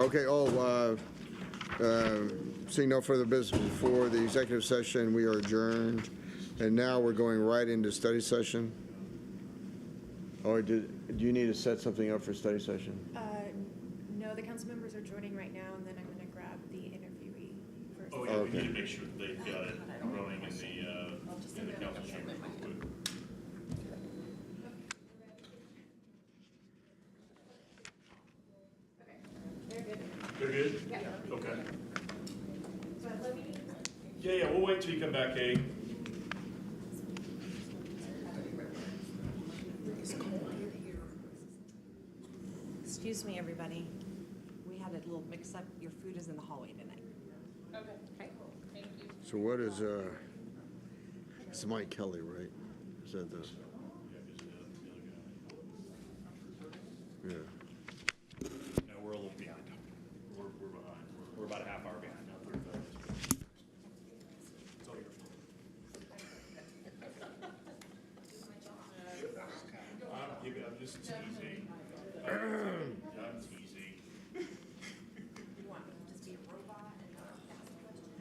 Okay, seeing no further business before the executive session, we are adjourned. And now we're going right into study session. Or do you need to set something up for study session? No, the council members are joining right now, and then I'm going to grab the interviewee first. Oh, yeah, Okay. we need to make sure that they've got it running in the council chamber real quick. They're good. They're good? Yeah. Okay. So let me. Yeah, we'll wait till you come back, Kay. Excuse me, everybody. We had a little mix-up. Your food is in the hallway tonight. Okay. Thank you. So what is, it's Mike Kelly, right? Is that the? Yeah. No, we're a little behind. We're behind. We're about a half hour behind now. It's all your fault. I'm just teasing. I'm teasing. You want me to just be a robot and not ask questions?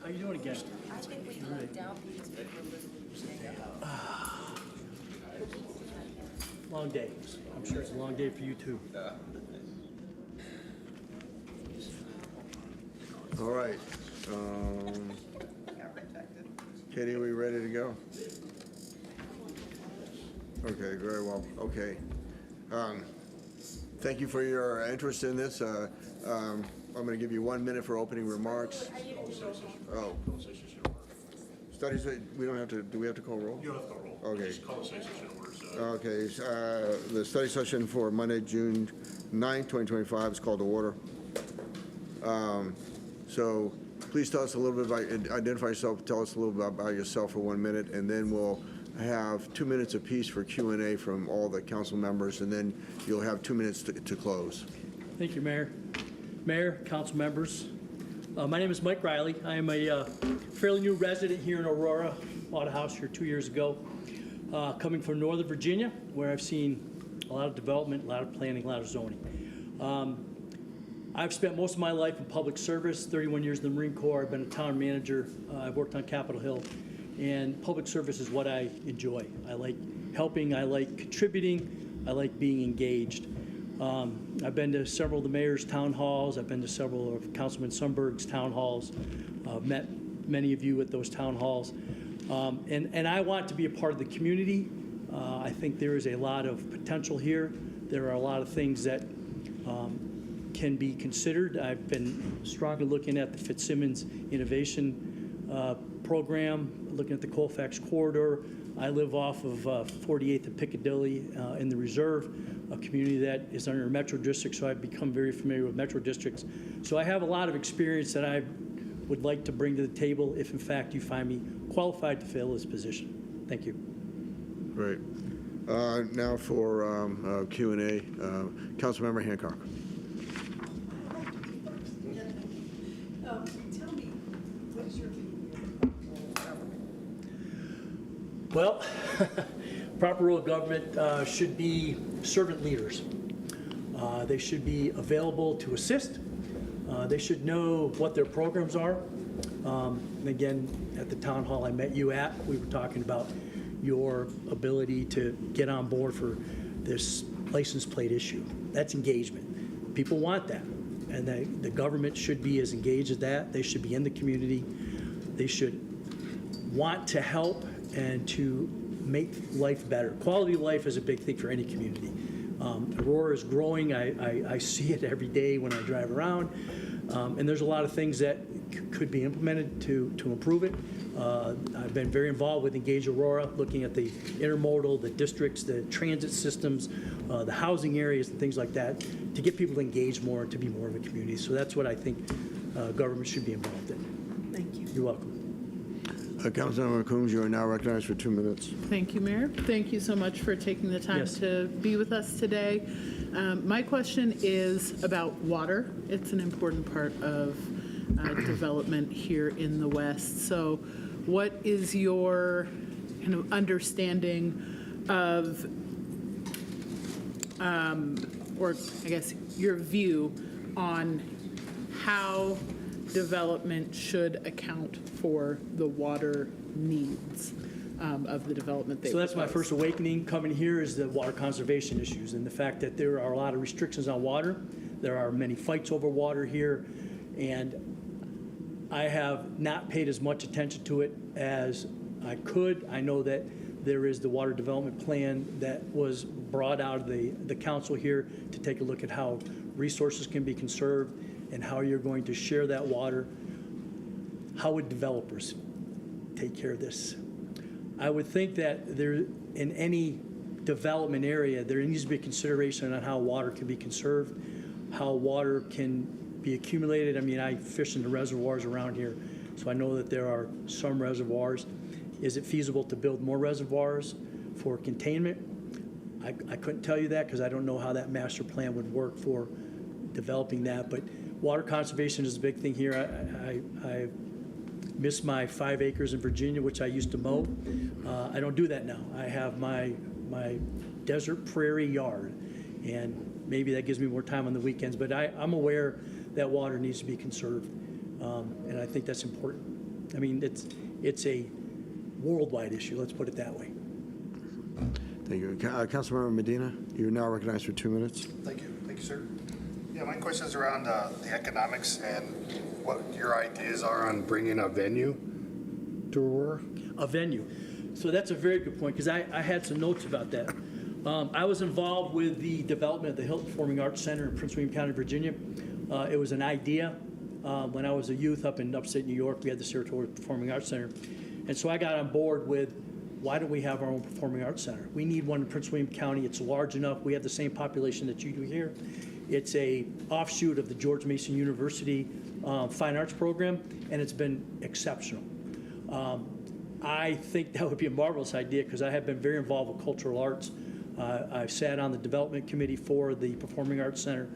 How you doing again? I think we moved down because we were living Long day. I'm sure it's a long day for you too. All right. Katie, are we ready to go? Okay, very well. Okay. Thank you for your interest in this. I'm going to give you 1 minute for opening remarks. Oh. Studies, we don't have to, do we have to call roll? You don't have to call roll. Okay. Just call the session order, so. Okay, the study session for Monday, June 9th, 2025 is called to order. So please tell us a little bit about, identify yourself, tell us a little bit about yourself for 1 minute, and then we'll have 2 minutes apiece for Q&A from all the council members, and then you'll have 2 minutes to close. Thank you, Mayor. Mayor, council members. My name is Mike Riley. I am a fairly new resident here in Aurora. Bought a house here 2 years ago. Coming from Northern Virginia, where I've seen a lot of development, a lot of planning, a lot of zoning. I've spent most of my life in public service, 31 years in the Marine Corps. I've been a town manager. I've worked on Capitol Hill. And public service is what I enjoy. I like helping, I like contributing, I like being engaged. I've been to several of the mayor's town halls. I've been to several of Councilman Sundberg's town halls. Met many of you at those town halls. And I want to be a part of the community. I think there is a lot of potential here. There are a lot of things that can be considered. I've been strongly looking at the Fitzsimmons Innovation Program, looking at the Colfax Corridor. I live off of 48th and Piccadilly in the Reserve, a community that is under a metro district, so I've become very familiar with metro districts. So I have a lot of experience that I would like to bring to the table if, in fact, you find me qualified to fill this position. Thank you. Great. Now for Q&A, Councilmember Hancock. Tell me, what is your view? Well, proper rule of government should be servant leaders. They should be available to assist. They should know what their programs are. And again, at the town hall I met you at, we were talking about your ability to get on board for this license plate issue. That's engagement. People want that. And the government should be as engaged as that. They should be in the community. They should want to help and to make life better. Quality of life is a big thing for any community. Aurora is growing. I see it every day when I drive around. And there's a lot of things that could be implemented to improve it. I've been very involved with Engage Aurora, looking at the intermodal, the districts, the transit systems, the housing areas and things like that, to get people engaged more and to be more of a community. So that's what I think government should be involved in. Thank you. You're welcome. Councilmember Coombs, you are now recognized for 2 minutes. Thank you, Mayor. Thank you so much for taking the time Yes. to be with us today. My question is about water. It's an important part of development here in the West. So what is your kind of understanding of, or I guess your view on how development should account for the water needs of the development they So that's my propose? first awakening coming here is the water conservation issues and the fact that there are a lot of restrictions on water. There are many fights over water here, and I have not paid as much attention to it as I could. I know that there is the water development plan that was brought out of the council here to take a look at how resources can be conserved and how you're going to share that water. How would developers take care of this? I would think that there, in any development area, there needs to be a consideration on how water can be conserved, how water can be accumulated. I mean, I fish in the reservoirs around here, so I know that there are some reservoirs. Is it feasible to build more reservoirs for containment? I couldn't tell you that because I don't know how that master plan would work for developing that, but water conservation is a big thing here. I miss my 5 acres in Virginia, which I used to mow. I don't do that now. I have my desert prairie yard, and maybe that gives me more time on the weekends, but I'm aware that water needs to be conserved, and I think that's important. I mean, it's a worldwide issue, let's put it that way. Thank you. Councilmember Medina, you're now recognized for 2 minutes. Thank you, sir. Yeah, my question is around the economics and what your ideas are on bringing a venue to Aurora. A venue. So that's a very good point, because I had some notes about that. I was involved with the development of the Hilton Performing Arts Center in Prince William County, Virginia. It was an idea. When I was a youth up in upstate New York, we had the Saratoga Performing Arts Center. And so I got on board with, why don't we have our own performing arts center? We need one in Prince William County. It's large enough. We have the same population that you do here. It's a offshoot of the George Mason University Fine Arts Program, and it's been exceptional. I think that would be a marvelous idea because I have been very involved with cultural arts. I've sat on the development committee for the Performing Arts Center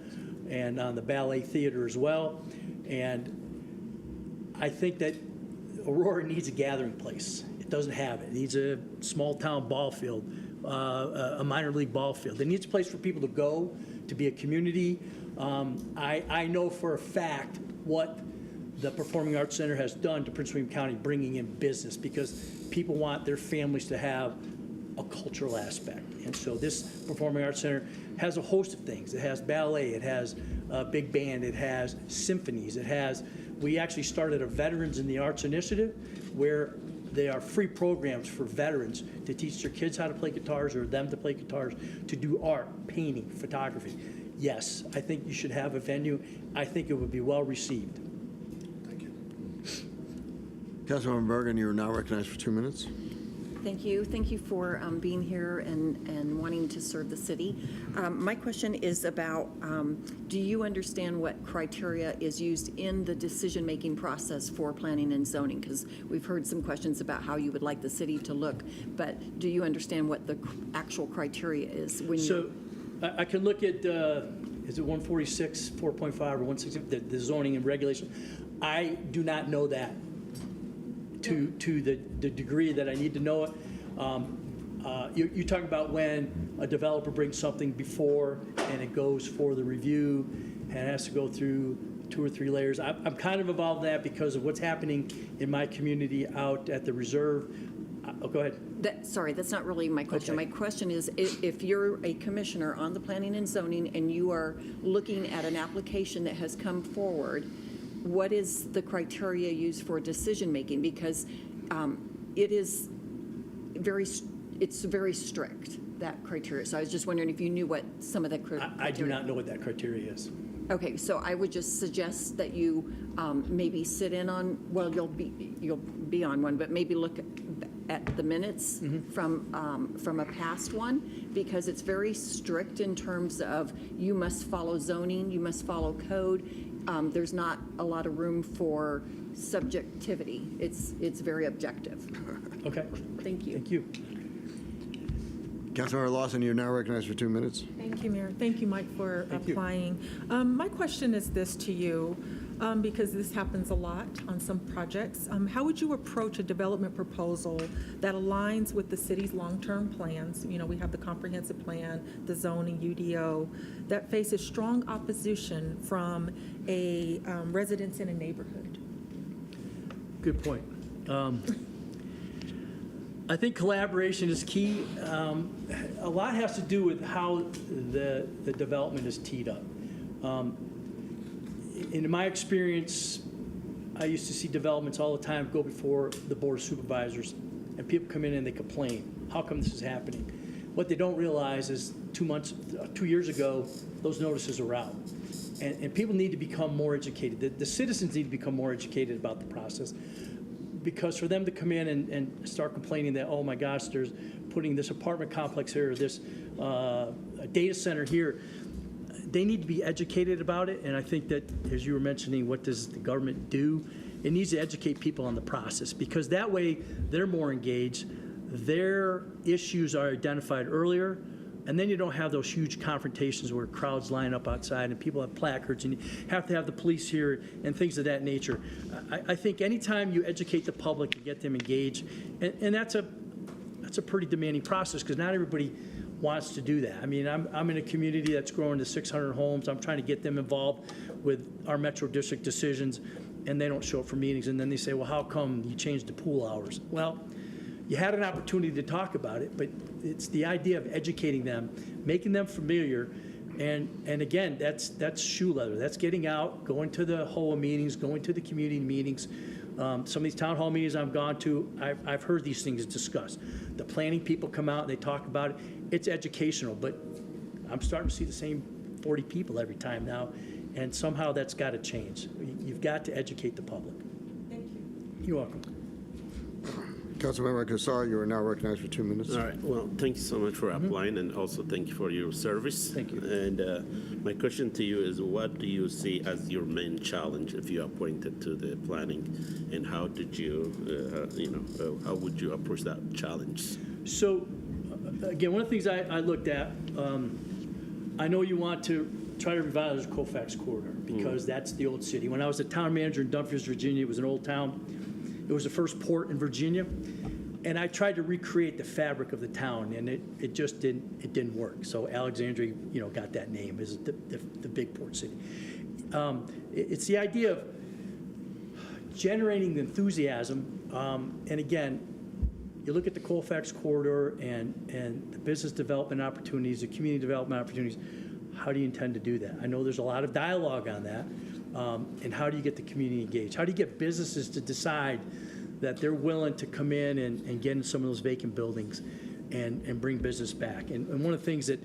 and on the ballet theater as well. And I think that Aurora needs a gathering place. It doesn't have it. It needs a small town ball field, a minor league ball field. It needs a place for people to go, to be a community. I know for a fact what the Performing Arts Center has done to Prince William County, bringing in business, because people want their families to have a cultural aspect. And so this Performing Arts Center has a host of things. It has ballet, it has a big band, it has symphonies, we actually started a Veterans in the Arts initiative where they are free programs for veterans to teach their kids how to play guitars or them to play guitars, to do art, painting, photography. Yes, I think you should have a venue. I think it would be well received. Thank you. Councilmember Bergen, you are now recognized for 2 minutes. Thank you. Thank you for being here and wanting to serve the city. My question is about, do you understand what criteria is used in the decision-making process for planning and zoning? Because we've heard some questions about how you would like the city to look, but do you understand what the actual criteria is when So I can look at, is it 146, 4.5, or 160, the zoning and regulation. I do not know that to the degree that I need to know it. You're talking about when a developer brings something before and it goes for the review and it has to go through 2 or 3 layers. I'm kind of involved in that because of what's happening in my community out at the reserve. Go ahead. Sorry, that's not really my question. Okay. My question is, if you're a commissioner on the planning and zoning and you are looking at an application that has come forward, what is the criteria used for decision-making? Because it's very strict, that criteria. So I was just wondering if you knew what some of the criteria. I do not know what that criteria is. Okay, so I would just suggest that you maybe sit in on, well, you'll be on one, but maybe look at the minutes from a past one, because it's very strict in terms of you must follow zoning, you must follow code. there's not a lot of room for subjectivity. It's very objective. Okay, Thank you. thank you. Councilmember Lawson, you're now recognized for 2 minutes. Thank you, Mayor. Thank you, Mike, for Thank you. applying. My question is this to you, because this happens a lot on some projects. How would you approach a development proposal that aligns with the city's long-term plans? You know, we have the comprehensive plan, the zoning, UDO, that faces strong opposition from a residents in a neighborhood. Good point. I think collaboration is key. A lot has to do with how the development is teed up. In my experience, I used to see developments all the time go before the Board of Supervisors, and people come in and they complain, how come this is happening? What they don't realize is 2 years ago, those notices are out. And people need to become more educated. The citizens need to become more educated about the process. Because for them to come in and start complaining that, oh my gosh, there's putting this apartment complex here, or this data center here, they need to be educated about it. And I think that, as you were mentioning, what does the government do? It needs to educate people on the process, because that way they're more engaged, their issues are identified earlier, and then you don't have those huge confrontations where crowds line up outside and people have placards and you have to have the police here and things of that nature. I think anytime you educate the public and get them engaged, and that's a pretty demanding process, because not everybody wants to do that. I mean, I'm in a community that's growing to 600 homes. I'm trying to get them involved with our Metro District decisions, and they don't show up for meetings. And then they say, well, how come you changed the pool hours? Well, you had an opportunity to talk about it, but it's the idea of educating them, making them familiar, and again, that's shoe leather. That's getting out, going to the HOA meetings, going to the community meetings. Some of these town hall meetings I've gone to, I've heard these things discussed. The planning people come out and they talk about it. It's educational, but I'm starting to see the same 40 people every time now, and somehow that's got to change. You've got to educate the public. Thank you. You're welcome. Councilmember Casar, you are now recognized for 2 minutes. All right, well, thank you so much for applying, and also thank you for your service. Thank you. And my question to you is, what do you see as your main challenge if you are appointed to the planning, and how did you, how would you approach that challenge? So, again, one of the things I looked at, I know you want to try to revitalize the Colfax corridor, because that's the old city. When I was a town manager in Dumfries, Virginia, it was an old town. It was the first port in Virginia, and I tried to recreate the fabric of the town, and it just didn't work. So Alexandria, got that name, is the big port city. It's the idea of generating the enthusiasm, and again, you look at the Colfax corridor and the business development opportunities, the community development opportunities. How do you intend to do that? I know there's a lot of dialogue on that. And how do you get the community engaged? How do you get businesses to decide that they're willing to come in and get in some of those vacant buildings and bring business back? And one of the things that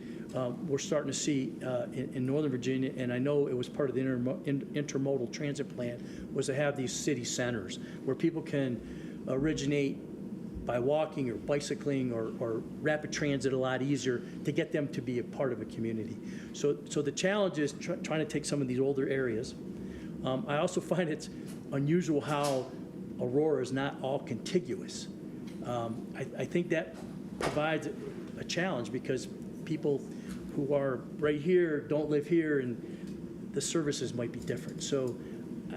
we're starting to see in Northern Virginia, and I know it was part of the intermodal transit plan, was to have these city centers where people can originate by walking or bicycling or rapid transit a lot easier to get them to be a part of a community. So the challenge is trying to take some of these older areas. I also find it's unusual how Aurora is not all contiguous. I think that provides a challenge, because people who are right here don't live here, and the services might be different. So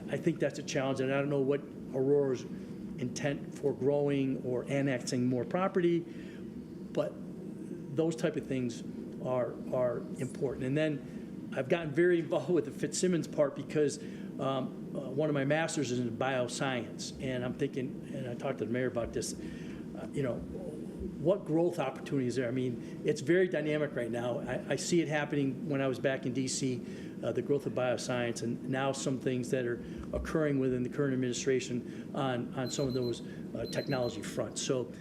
I think that's a challenge, and I don't know what Aurora's intent for growing or annexing more property, but those type of things are important. And then I've gotten very involved with the Fitzsimmons part, because one of my masters is in bioscience, and I'm thinking, and I talked to the mayor about this, what growth opportunities there? I mean, it's very dynamic right now. I see it happening when I was back in DC, the growth of bioscience, and now some things that are occurring within the current administration on some of those technology fronts. So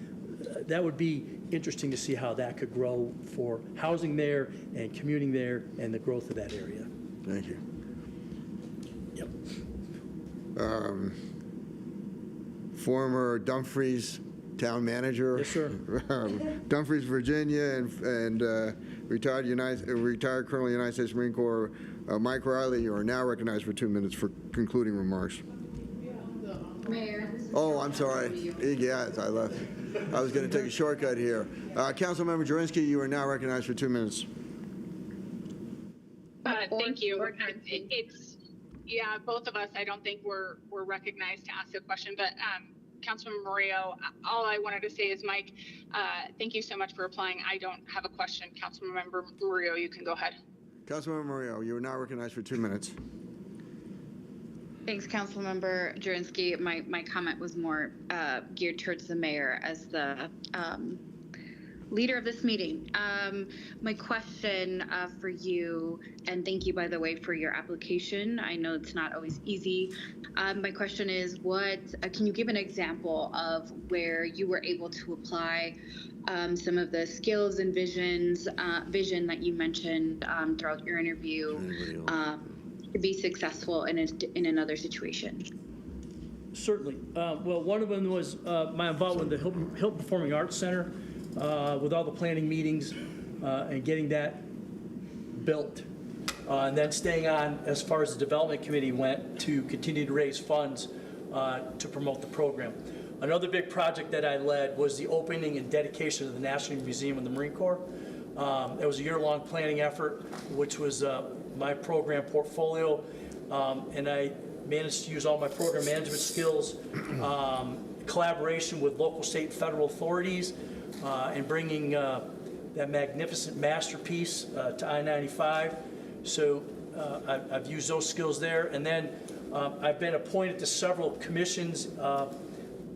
that would be interesting to see how that could grow for housing there and commuting there and the growth of that area. Thank you. Yep. Former Dumfries town manager. Yes, sir. Dumfries, Virginia, and retired Colonel of the United States Marine Corps, Mike Riley, you are now recognized for 2 minutes for concluding remarks. Mayor. Oh, I'm sorry. Yes, I left. I was going to take a shortcut here. Councilmember Jurenski, you are now recognized for 2 minutes. Thank you. Yeah, both of us, I don't think we're recognized to ask a question, but Councilman Murillo, all I wanted to say is, Mike, thank you so much for applying. I don't have a question. Councilmember Murillo, you can go ahead. Councilmember Murillo, you are now recognized for 2 minutes. Thanks, Councilmember Jurenski. My comment was more geared towards the mayor as the leader of this meeting. My question for you, and thank you, by the way, for your application. I know it's not always easy. My question is, can you give an example of where you were able to apply some of the skills and vision that you mentioned throughout your interview to be successful in another situation? Certainly. Well, one of them was my involvement with the Hilton Performing Arts Center, with all the planning meetings and getting that built. And then staying on as far as the development committee went to continue to raise funds to promote the program. Another big project that I led was the opening and dedication of the National Museum of the Marine Corps. It was a year-long planning effort, which was my program portfolio, and I managed to use all my program management skills, collaboration with local, state, and federal authorities, and bringing that magnificent masterpiece to I-95. So I've used those skills there. And then I've been appointed to several commissions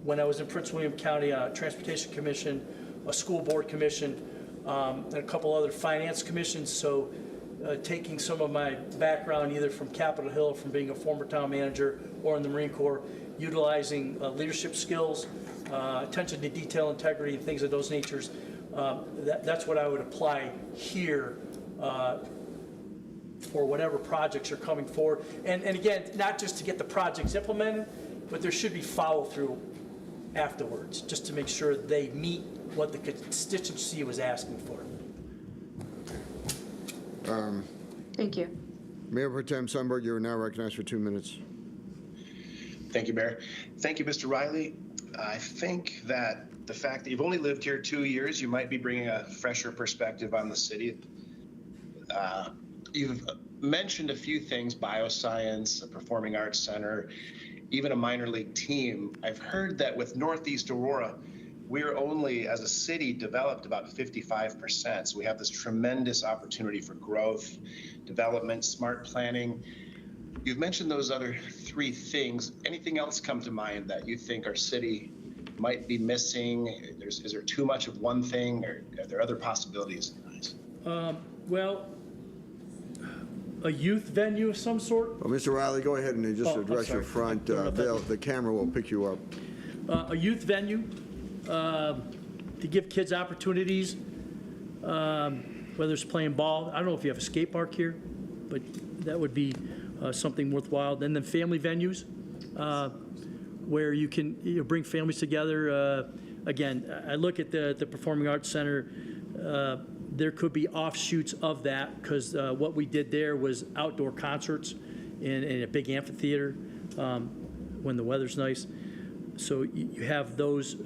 when I was in Prince William County, Transportation Commission, a school board commission, and a couple other finance commissions. So taking some of my background either from Capitol Hill, from being a former town manager, or in the Marine Corps, utilizing leadership skills, attention to detail, integrity, and things of those natures. That's what I would apply here for whatever projects are coming forward. And again, not just to get the projects implemented, but there should be follow-through afterwards, just to make sure they meet what the constituency was asking for. Thank you. Mayor Pro Tem Sundberg, you are now recognized for 2 minutes. Thank you, Mayor. Thank you, Mr. Riley. I think that the fact that you've only lived here 2 years, you might be bringing a fresher perspective on the city. You've mentioned a few things: bioscience, a performing arts center, even a minor league team. I've heard that with Northeast Aurora, we're only, as a city, developed about 55%. So we have this tremendous opportunity for growth, development, smart planning. You've mentioned those other 3 things. Anything else come to mind that you think our city might be missing? Is there too much of one thing, or are there other possibilities? Well, a youth venue of some sort. Well, Mr. Riley, go ahead and just I'm address your sorry. front. The camera will pick you up. A youth venue to give kids opportunities, whether it's playing ball. I don't know if you have a skate park here, but that would be something worthwhile. And then family venues where you can bring families together. Again, I look at the Performing Arts Center. There could be offshoots of that, because what we did there was outdoor concerts in a big amphitheater when the weather's nice. So you have those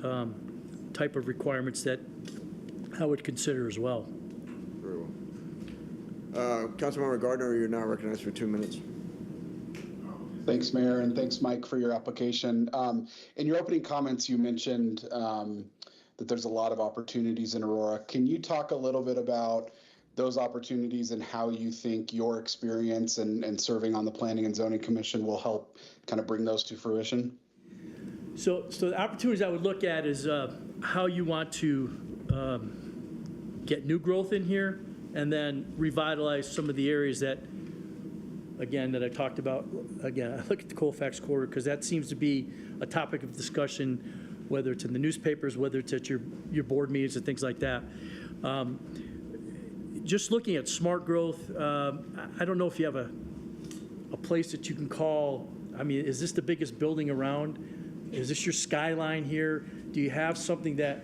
type of requirements that I would consider as well. Very well. Councilmember Gardner, you're now recognized for 2 minutes. Thanks, Mayor, and thanks, Mike, for your application. In your opening comments, you mentioned that there's a lot of opportunities in Aurora. Can you talk a little bit about those opportunities and how you think your experience and serving on the Planning and Zoning Commission will help kind of bring those to fruition? So the opportunities I would look at is how you want to get new growth in here, and then revitalize some of the areas that, again, that I talked about. Again, I look at the Colfax corridor because that seems to be a topic of discussion, whether it's in the newspapers, whether it's at your board meetings and things like that. Just looking at smart growth, I don't know if you have a place that you can call. I mean, is this the biggest building around? Is this your skyline here? Do you have something that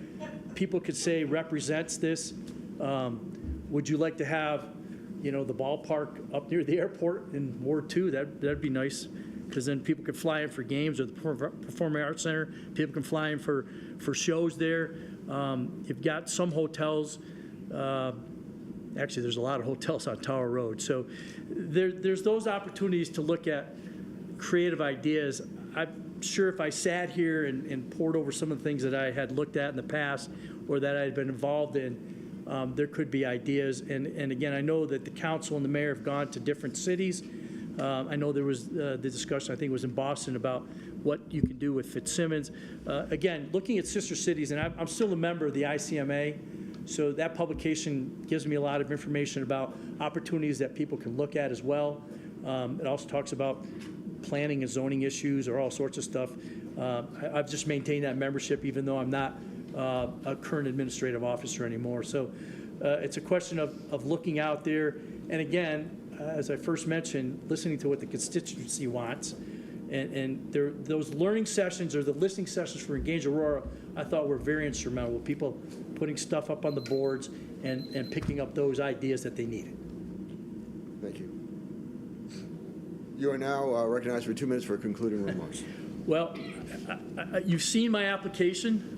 people could say represents this? Would you like to have the ballpark up near the airport in Ward 2, that'd be nice, because then people could fly in for games, or the Performing Arts Center, people can fly in for shows there. You've got some hotels, actually, there's a lot of hotels on Tower Road. So there's those opportunities to look at creative ideas. I'm sure if I sat here and poured over some of the things that I had looked at in the past or that I had been involved in, there could be ideas. And again, I know that the council and the mayor have gone to different cities. I know there was the discussion, I think it was in Boston, about what you can do with Fitzsimmons. Again, looking at sister cities, and I'm still a member of the ICMA, so that publication gives me a lot of information about opportunities that people can look at as well. It also talks about planning and zoning issues or all sorts of stuff. I've just maintained that membership even though I'm not a current administrative officer anymore. So it's a question of looking out there. And again, as I first mentioned, listening to what the constituency wants. And those learning sessions or the listening sessions for Engage Aurora, I thought were very instrumental, with people putting stuff up on the boards and picking up those ideas that they needed. Thank you. You are now recognized for 2 minutes for concluding remarks. Well, you've seen my application.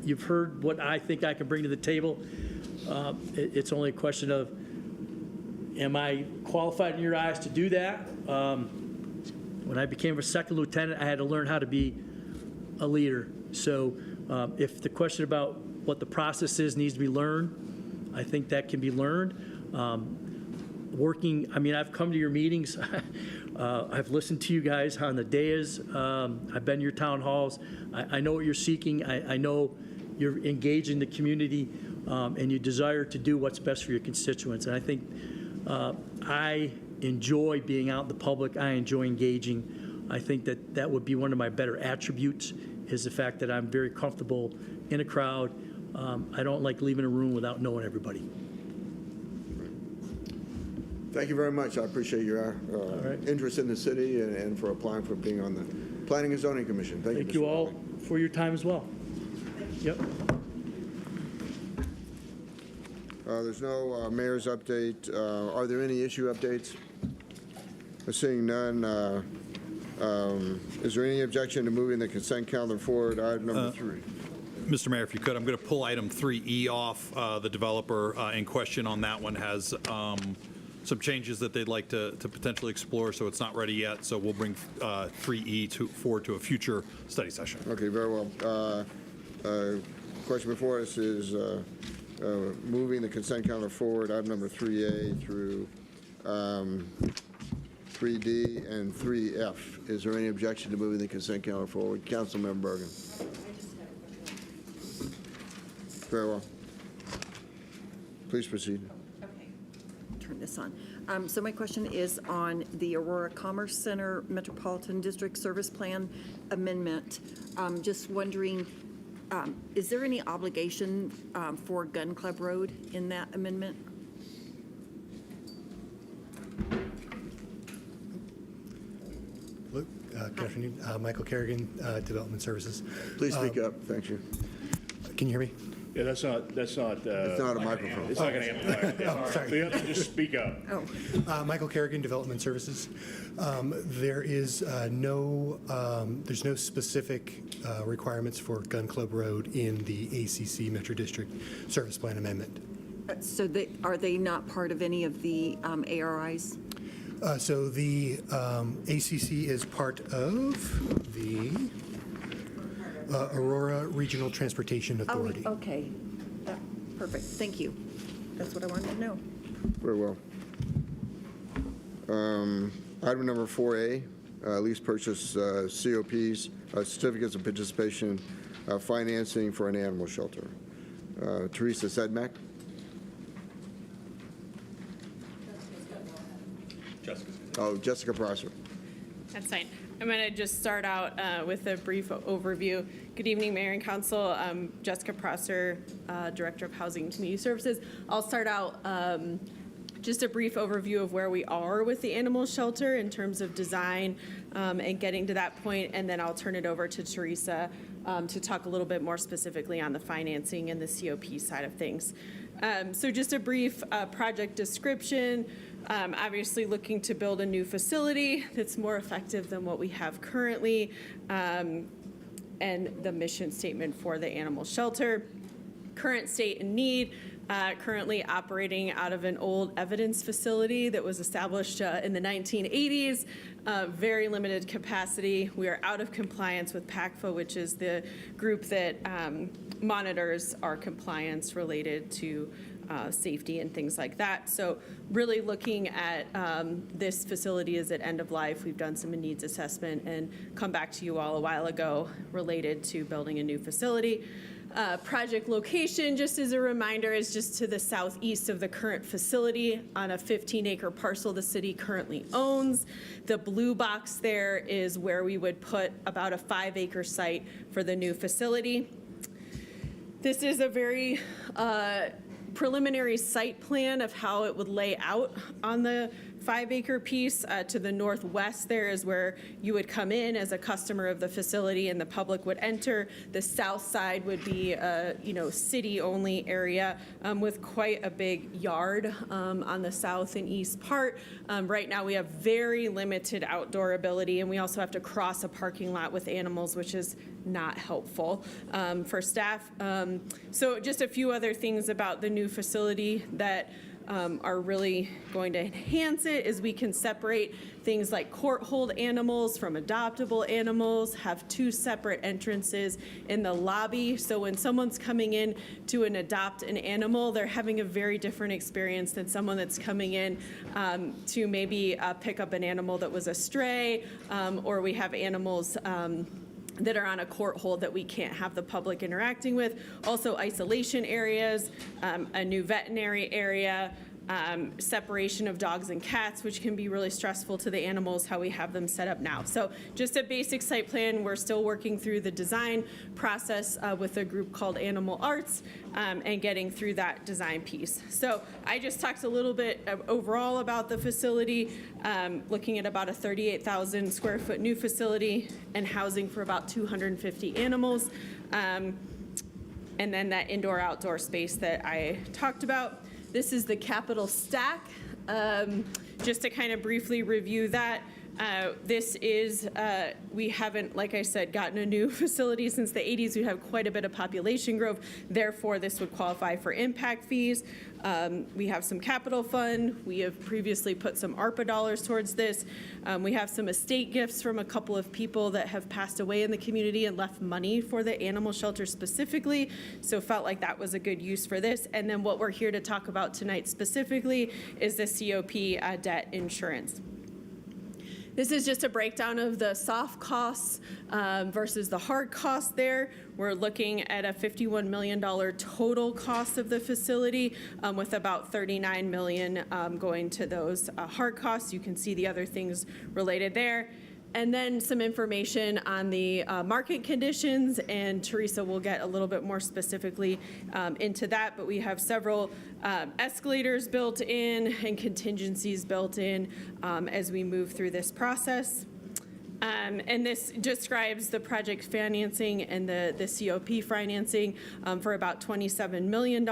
You've heard what I think I can bring to the table. It's only a question of, am I qualified in your eyes to do that? When I became a second lieutenant, I had to learn how to be a leader. So if the question about what the process is needs to be learned, I think that can be learned. I've come to your meetings. I've listened to you guys on the dais. I've been to your town halls. I know what you're seeking. I know you're engaging the community, and you desire to do what's best for your constituents. And I think I enjoy being out in the public. I enjoy engaging. I think that would be one of my better attributes, is the fact that I'm very comfortable in a crowd. I don't like leaving a room without knowing everybody. Thank you very much. I appreciate your interest in the city and for applying for being on the Planning and Zoning Commission. Thank you all for your time as well. Yep. There's no mayor's update. Are there any issue updates? Seeing none, is there any objection to moving the consent calendar forward? Item number 3. Mr. Mayor, if you could, I'm going to pull item 3E off. The developer in question on that one has some changes that they'd like to potentially explore, so it's not ready yet. So we'll bring 3E forward to a future study session. Okay, very well. Question before us is moving the consent calendar forward, item number 3A through 3D and 3F. Is there any objection to moving the consent calendar forward? Councilmember Bergen. Very well. Please proceed. Okay. Turn this on. So my question is on the Aurora Commerce Center Metropolitan District Service Plan Amendment. Just wondering, is there any obligation for Gun Club Road in that amendment? Hello, good afternoon. Michael Kerrigan, Development Services. Please speak up. Thank you. Can you hear me? Yeah, that's not. It's not a microphone. It's not going to amplify. Sorry. So you have to just speak up. Oh. Michael Kerrigan, Development Services. There's no specific requirements for Gun Club Road in the ACC Metro District Service Plan Amendment. So are they not part of any of the ARIs? So the ACC is part of the Aurora Regional Transportation Authority. Oh, okay. Perfect. Thank you. That's what I wanted to know. Very well. Item number 4A, lease purchase COPs, certificates of participation, financing for an animal shelter. Teresa Sedmak. Jessica Prosser. That's fine. I'm going to just start out with a brief overview. Good evening, Mayor and Council. I'm Jessica Prosser, Director of Housing and Community Services. I'll start out just a brief overview of where we are with the animal shelter in terms of design and getting to that point, and then I'll turn it over to Teresa to talk a little bit more specifically on the financing and the COP side of things. So just a brief project description. Obviously looking to build a new facility that's more effective than what we have currently, and the mission statement for the animal shelter. Current state and need, currently operating out of an old evidence facility that was established in the 1980s, very limited capacity. We are out of compliance with PACFA, which is the group that monitors our compliance related to safety and things like that. So really looking at this facility is at end of life. We've done some needs assessment and come back to you all a while ago related to building a new facility. Project location, just as a reminder, is just to the southeast of the current facility on a 15-acre parcel the city currently owns. The blue box there is where we would put about a 5-acre site for the new facility. This is a very preliminary site plan of how it would lay out on the 5-acre piece. To the northwest there is where you would come in as a customer of the facility and the public would enter. The south side would be a city-only area with quite a big yard on the south and east part. Right now we have very limited outdoor ability, and we also have to cross a parking lot with animals, which is not helpful for staff. So just a few other things about the new facility that are really going to enhance it is we can separate things like court hold animals from adoptable animals, have 2 separate entrances in the lobby. So when someone's coming in to adopt an animal, they're having a very different experience than someone that's coming in to maybe pick up an animal that was a stray, or we have animals that are on a court hold that we can't have the public interacting with. Also isolation areas, a new veterinary area, separation of dogs and cats, which can be really stressful to the animals, how we have them set up now. So just a basic site plan. We're still working through the design process with a group called Animal Arts and getting through that design piece. So I just talked a little bit overall about the facility, looking at about a 38,000 square foot new facility and housing for about 250 animals. And then that indoor-outdoor space that I talked about. This is the Capitol stack. Just to kind of briefly review that, this is, we haven't, like I said, gotten a new facility since the 80s. We have quite a bit of population growth. Therefore, this would qualify for impact fees. We have some capital fund. We have previously put some ARPA dollars towards this. We have some estate gifts from a couple of people that have passed away in the community and left money for the animal shelter specifically. So felt like that was a good use for this. And then what we're here to talk about tonight specifically is the COP debt insurance. This is just a breakdown of the soft costs versus the hard costs there. We're looking at a $51 million total cost of the facility with about $39 million going to those hard costs. You can see the other things related there. And then some information on the market conditions, and Teresa will get a little bit more specifically into that, but we have several escalators built in and contingencies built in as we move through this process. And this describes the project financing and the COP financing for about $27 million.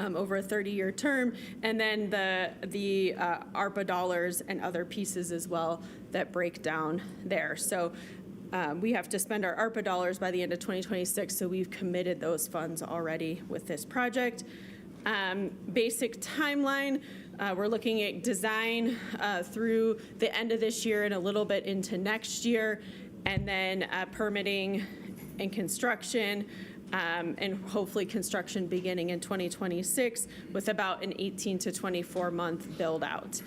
Over a 30-year term, and then the ARPA dollars and other pieces as well that break down there. So we have to spend our ARPA dollars by the end of 2026, so we've committed those funds already with this project. Basic timeline, we're looking at design through the end of this year and a little bit into next year, and then permitting and construction. And hopefully construction beginning in 2026 with about an 18 to 24 month build out.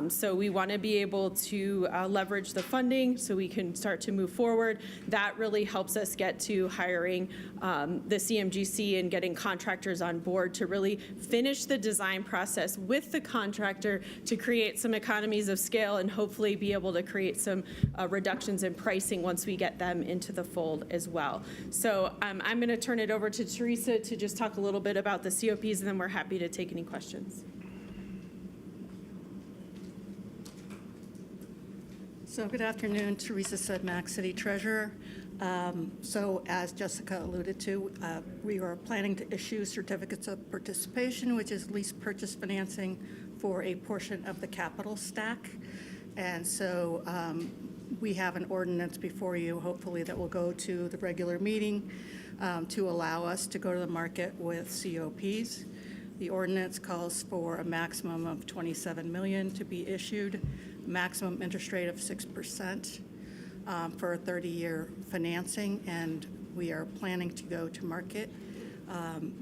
So we want to be able to leverage the funding so we can start to move forward. That really helps us get to hiring the CMGC and getting contractors on board to really finish the design process with the contractor to create some economies of scale and hopefully be able to create some reductions in pricing once we get them into the fold as well. So I'm going to turn it over to Teresa to just talk a little bit about the COPs, and then we're happy to take any questions. So good afternoon, Teresa Sedmak, City Treasurer. So as Jessica alluded to, we are planning to issue certificates of participation, which is lease purchase financing for a portion of the capital stack. And so we have an ordinance before you, hopefully, that will go to the regular meeting to allow us to go to the market with COPs. The ordinance calls for a maximum of $27 million to be issued, maximum interest rate of 6%. For a 30-year financing, and we are planning to go to market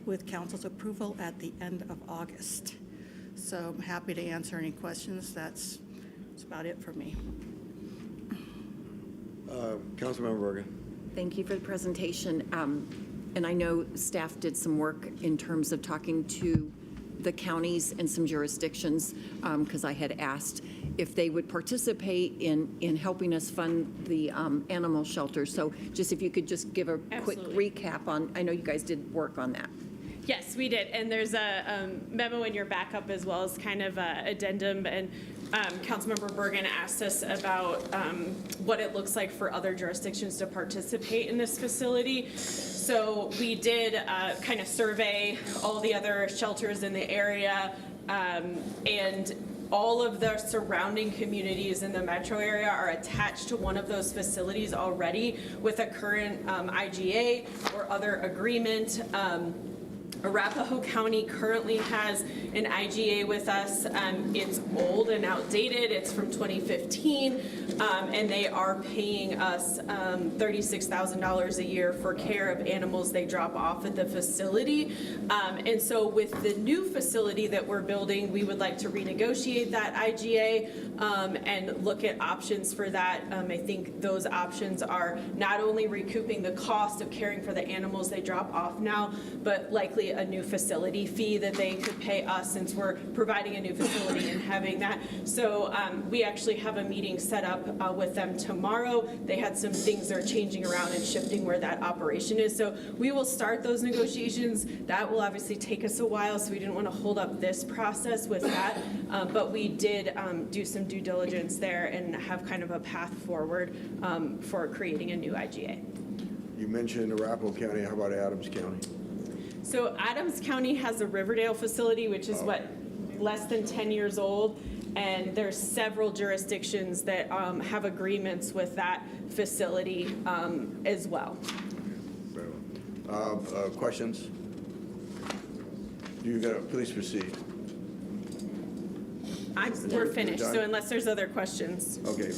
with council's approval at the end of August. So I'm happy to answer any questions. That's about it for me. Councilmember Bergen. Thank you for the presentation. And I know staff did some work in terms of talking to the counties and some jurisdictions, because I had asked if they would participate in helping us fund the animal shelter. So just if you could just give a quick recap on, I know you guys did work on that. Yes, we did. And there's a memo in your backup as well as kind of a addendum. And Councilmember Bergen asked us about what it looks like for other jurisdictions to participate in this facility. So we did kind of survey all the other shelters in the area, and all of the surrounding communities in the metro area are attached to one of those facilities already with a current IGA or other agreement. Arapahoe County currently has an IGA with us. It's old and outdated. It's from 2015, and they are paying us $36,000 a year for care of animals they drop off at the facility. And so with the new facility that we're building, we would like to renegotiate that IGA and look at options for that. I think those options are not only recouping the cost of caring for the animals they drop off now, but likely a new facility fee that they could pay us since we're providing a new facility and having that. So we actually have a meeting set up with them tomorrow. They had some things they're changing around and shifting where that operation is. So we will start those negotiations. That will obviously take us a while, so we didn't want to hold up this process with that. But we did do some due diligence there and have kind of a path forward for creating a new IGA. You mentioned Arapahoe County. How about Adams County? So Adams County has a Riverdale facility, which is less than 10 years old, and there's several jurisdictions that have agreements with that facility as well. Very well. Questions? Please proceed. We're finished, Done? so unless there's other questions. Okay.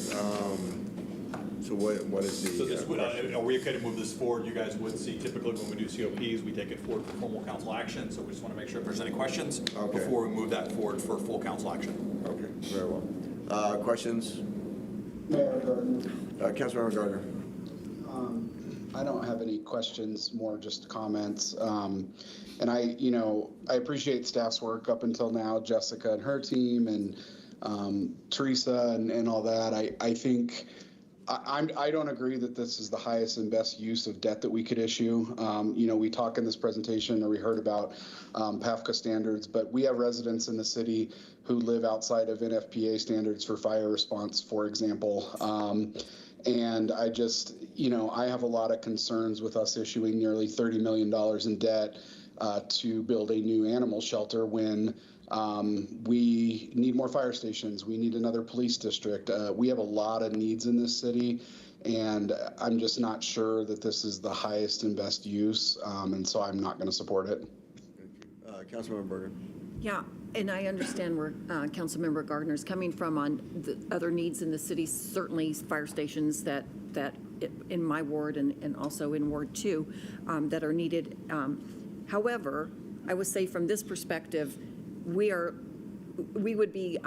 So what is the? So this would, are we okay to move this forward? You guys would see typically when we do COPs, we take it forward for formal council action. So we just want to make sure if there's any questions before we move that forward for full council action. Okay, very well. Questions? Mayor Gardner. Councilmember Gardner. I don't have any questions, more just comments. And I appreciate staff's work up until now, Jessica and her team, and Teresa and all that. I think I don't agree that this is the highest and best use of debt that we could issue. We talk in this presentation, or we heard about PAFCA standards, but we have residents in the city who live outside of NFPA standards for fire response, for example. And I just, I have a lot of concerns with us issuing nearly $30 million in debt to build a new animal shelter when we need more fire stations. We need another police district. We have a lot of needs in this city, and I'm just not sure that this is the highest and best use, and so I'm not going to support it. Councilmember Bergen. Yeah, and I understand where Councilmember Gardner's coming from on the other needs in the city, certainly fire stations that in my ward and also in Ward 2 that are needed. However, I would say from this perspective, we would be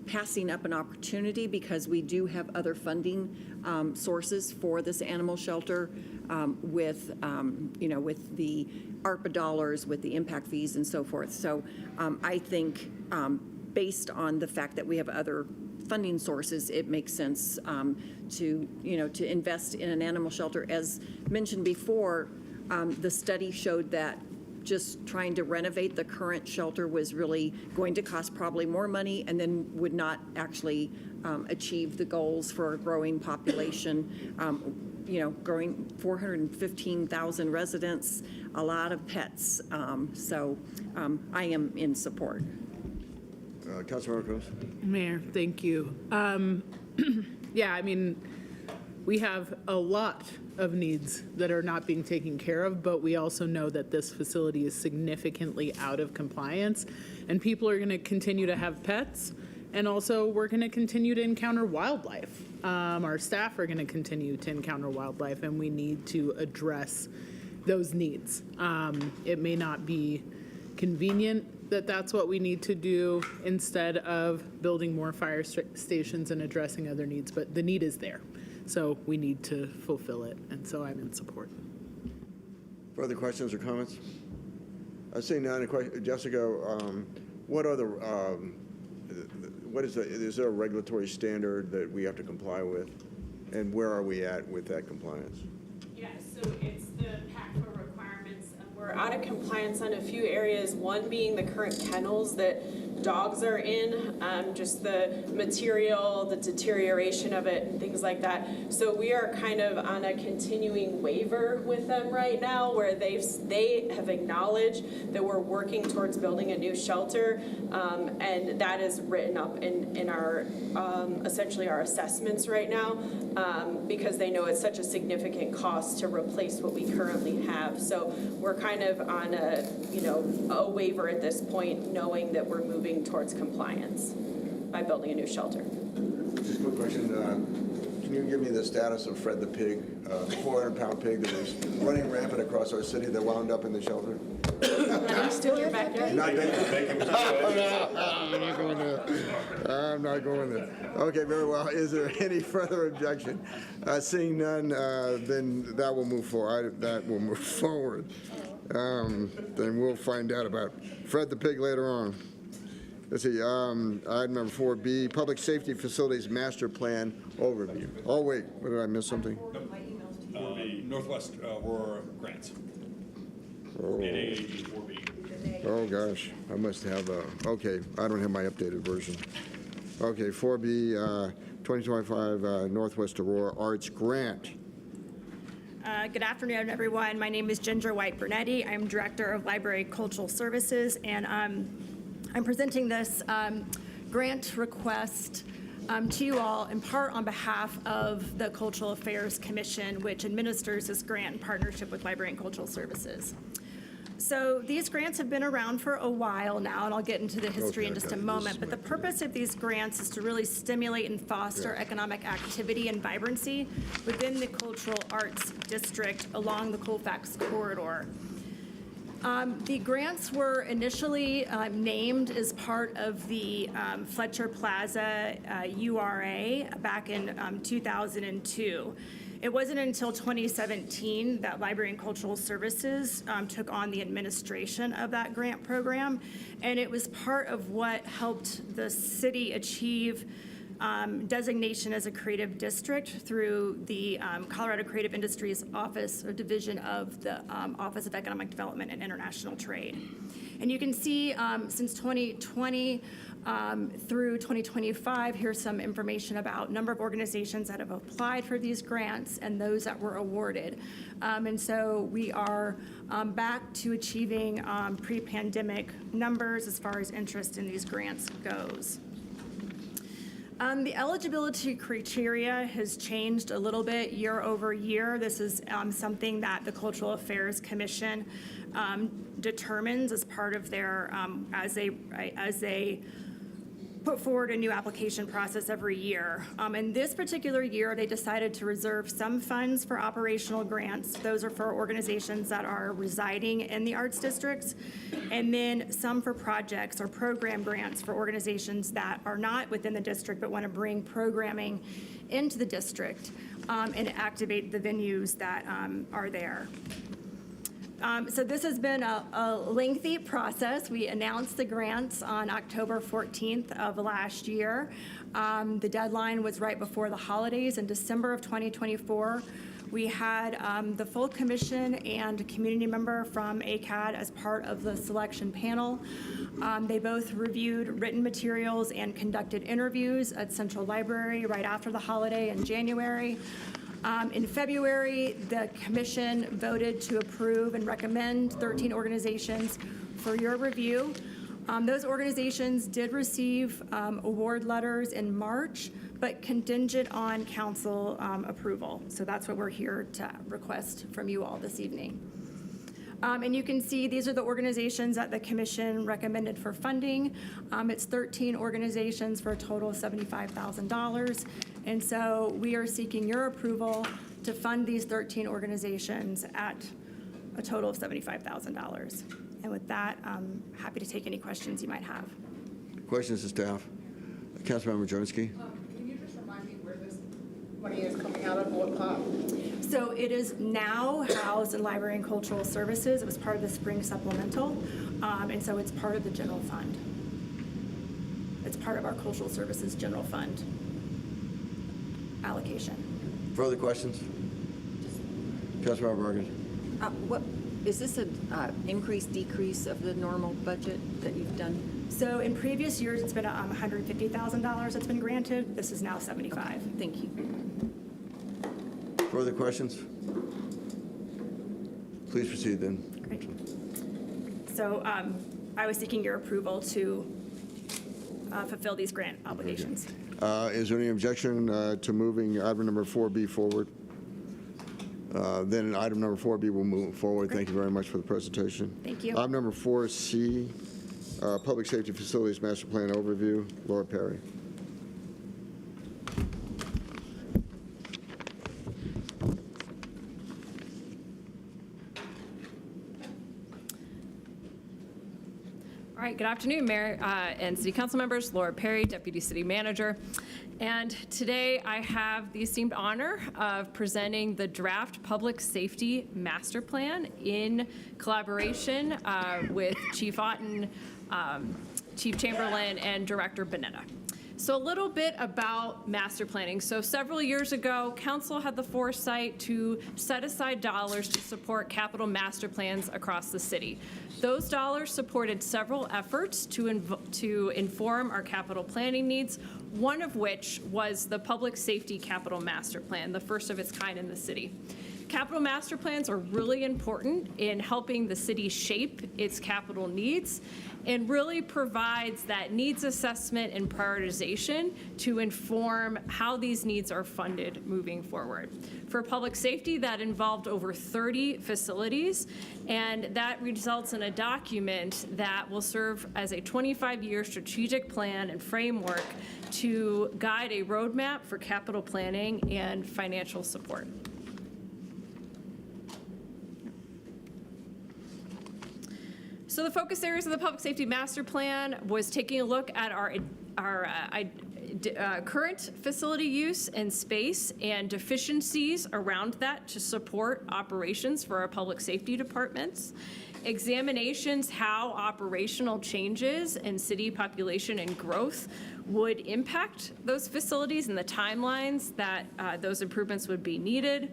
passing up an opportunity because we do have other funding sources for this animal shelter with the ARPA dollars, with the impact fees and so forth. So I think based on the fact that we have other funding sources, it makes sense to invest in an animal shelter. As mentioned before, the study showed that just trying to renovate the current shelter was really going to cost probably more money and then would not actually achieve the goals for a growing population. Growing 415,000 residents, a lot of pets. So I am in support. Councilmember Combs. Mayor, thank you. Yeah, I mean, we have a lot of needs that are not being taken care of, but we also know that this facility is significantly out of compliance, and people are going to continue to have pets, and also we're going to continue to encounter wildlife. Our staff are going to continue to encounter wildlife, and we need to address those needs. It may not be convenient that that's what we need to do instead of building more fire stations and addressing other needs, but the need is there. So we need to fulfill it, and so I'm in support. Further questions or comments? I see none. Jessica, what are is there a regulatory standard that we have to comply with? And where are we at with that compliance? Yeah, so it's the PACFA requirements. We're out of compliance on a few areas, one being the current kennels that dogs are in, just the material, the deterioration of it, and things like that. So we are kind of on a continuing waiver with them right now, where they have acknowledged that we're working towards building a new shelter, and that is written up in our essentially our assessments right now, because they know it's such a significant cost to replace what we currently have. So we're kind of on a waiver at this point, knowing that we're moving towards compliance by building a new shelter. Just a quick question. Can you give me the status of Fred the pig, 400-pound pig that was running rampant across our city that wound up in the shelter? Still in your backyard? Not bacon. I'm not going there. I'm not going there. Okay, very well. Is there any further objection? Seeing none, then that will move forward. That will move forward. Then we'll find out about Fred the pig later on. Let's see, item number 4B, Public Safety Facilities Master Plan Overview. Oh, wait, what did I miss something? Northwest Aurora grants. Oh. Oh, gosh, I must have, okay, I don't have my updated version. Okay, 4B, 2025 Northwest Aurora Arts Grant. Good afternoon, everyone. My name is Ginger White-Bernetti. I'm Director of Library Cultural Services, and I'm presenting this grant request to you all in part on behalf of the Cultural Affairs Commission, which administers this grant in partnership with Library and Cultural Services. So these grants have been around for a while now, and I'll get into the history in just a moment, but the purpose of these grants is to really stimulate and foster economic activity and vibrancy within the cultural arts district along the Colfax corridor. The grants were initially named as part of the Fletcher Plaza URA back in 2002. It wasn't until 2017 that Library and Cultural Services took on the administration of that grant program, and it was part of what helped the city achieve designation as a creative district through the Colorado Creative Industries Office or Division of the Office of Economic Development and International Trade. And you can see since 2020 through 2025, here's some information about number of organizations that have applied for these grants and those that were awarded. And so we are back to achieving pre-pandemic numbers as far as interest in these grants goes. The eligibility criteria has changed a little bit year over year. This is something that the Cultural Affairs Commission determines as part of their, as they put forward a new application process every year. In this particular year, they decided to reserve some funds for operational grants. Those are for organizations that are residing in the arts districts, and then some for projects or program grants for organizations that are not within the district but want to bring programming into the district and activate the venues that are there. So this has been a lengthy process. We announced the grants on October 14th of last year. The deadline was right before the holidays in December of 2024. We had the full commission and a community member from ACAD as part of the selection panel. They both reviewed written materials and conducted interviews at Central Library right after the holiday in January. In February, the commission voted to approve and recommend 13 organizations for your review. Those organizations did receive award letters in March, but contingent on council approval. So that's what we're here to request from you all this evening. And you can see these are the organizations that the commission recommended for funding. It's 13 organizations for a total of $75,000. And so we are seeking your approval to fund these 13 organizations at a total of $75,000. And with that, I'm happy to take any questions you might have. Questions to staff? Councilmember Jonesky? Can you just remind me where this money is coming out of, what pot? So it is now housed in Library and Cultural Services. It was part of the spring supplemental, and so it's part of the general fund. It's part of our Cultural Services General Fund allocation. Further questions? Councilmember Morgan? What, is this an increase, decrease of the normal budget that you've done? So in previous years, it's been $150,000 that's been granted. This is now $75,000. Thank you. Further questions? Please proceed then. Great. So I was seeking your approval to fulfill these grant obligations. Is there any objection to moving item number 4B forward? Then item number 4B will move forward. Thank you very much for the presentation. Thank you. Item number 4C, Public Safety Facilities Master Plan Overview. Laura Perry. All right, good afternoon, Mayor and City Council members. Laura Perry, Deputy City Manager. And today I have the esteemed honor of presenting the draft Public Safety Master Plan in collaboration with Chief Otten, Chief Chamberlain, and Director Bonetta. So a little bit about master planning. So several years ago, Council had the foresight to set aside dollars to support capital master plans across the city. Those dollars supported several efforts to inform our capital planning needs, one of which was the Public Safety Capital Master Plan, the first of its kind in the city. Capital master plans are really important in helping the city shape its capital needs and really provides that needs assessment and prioritization to inform how these needs are funded moving forward. For public safety, that involved over 30 facilities, and that results in a document that will serve as a 25-year strategic plan and framework to guide a roadmap for capital planning and financial support. So the focus areas of the Public Safety Master Plan was taking a look at our current facility use and space and deficiencies around that to support operations for our public safety departments. Examinations how operational changes in city population and growth would impact those facilities and the timelines that those improvements would be needed.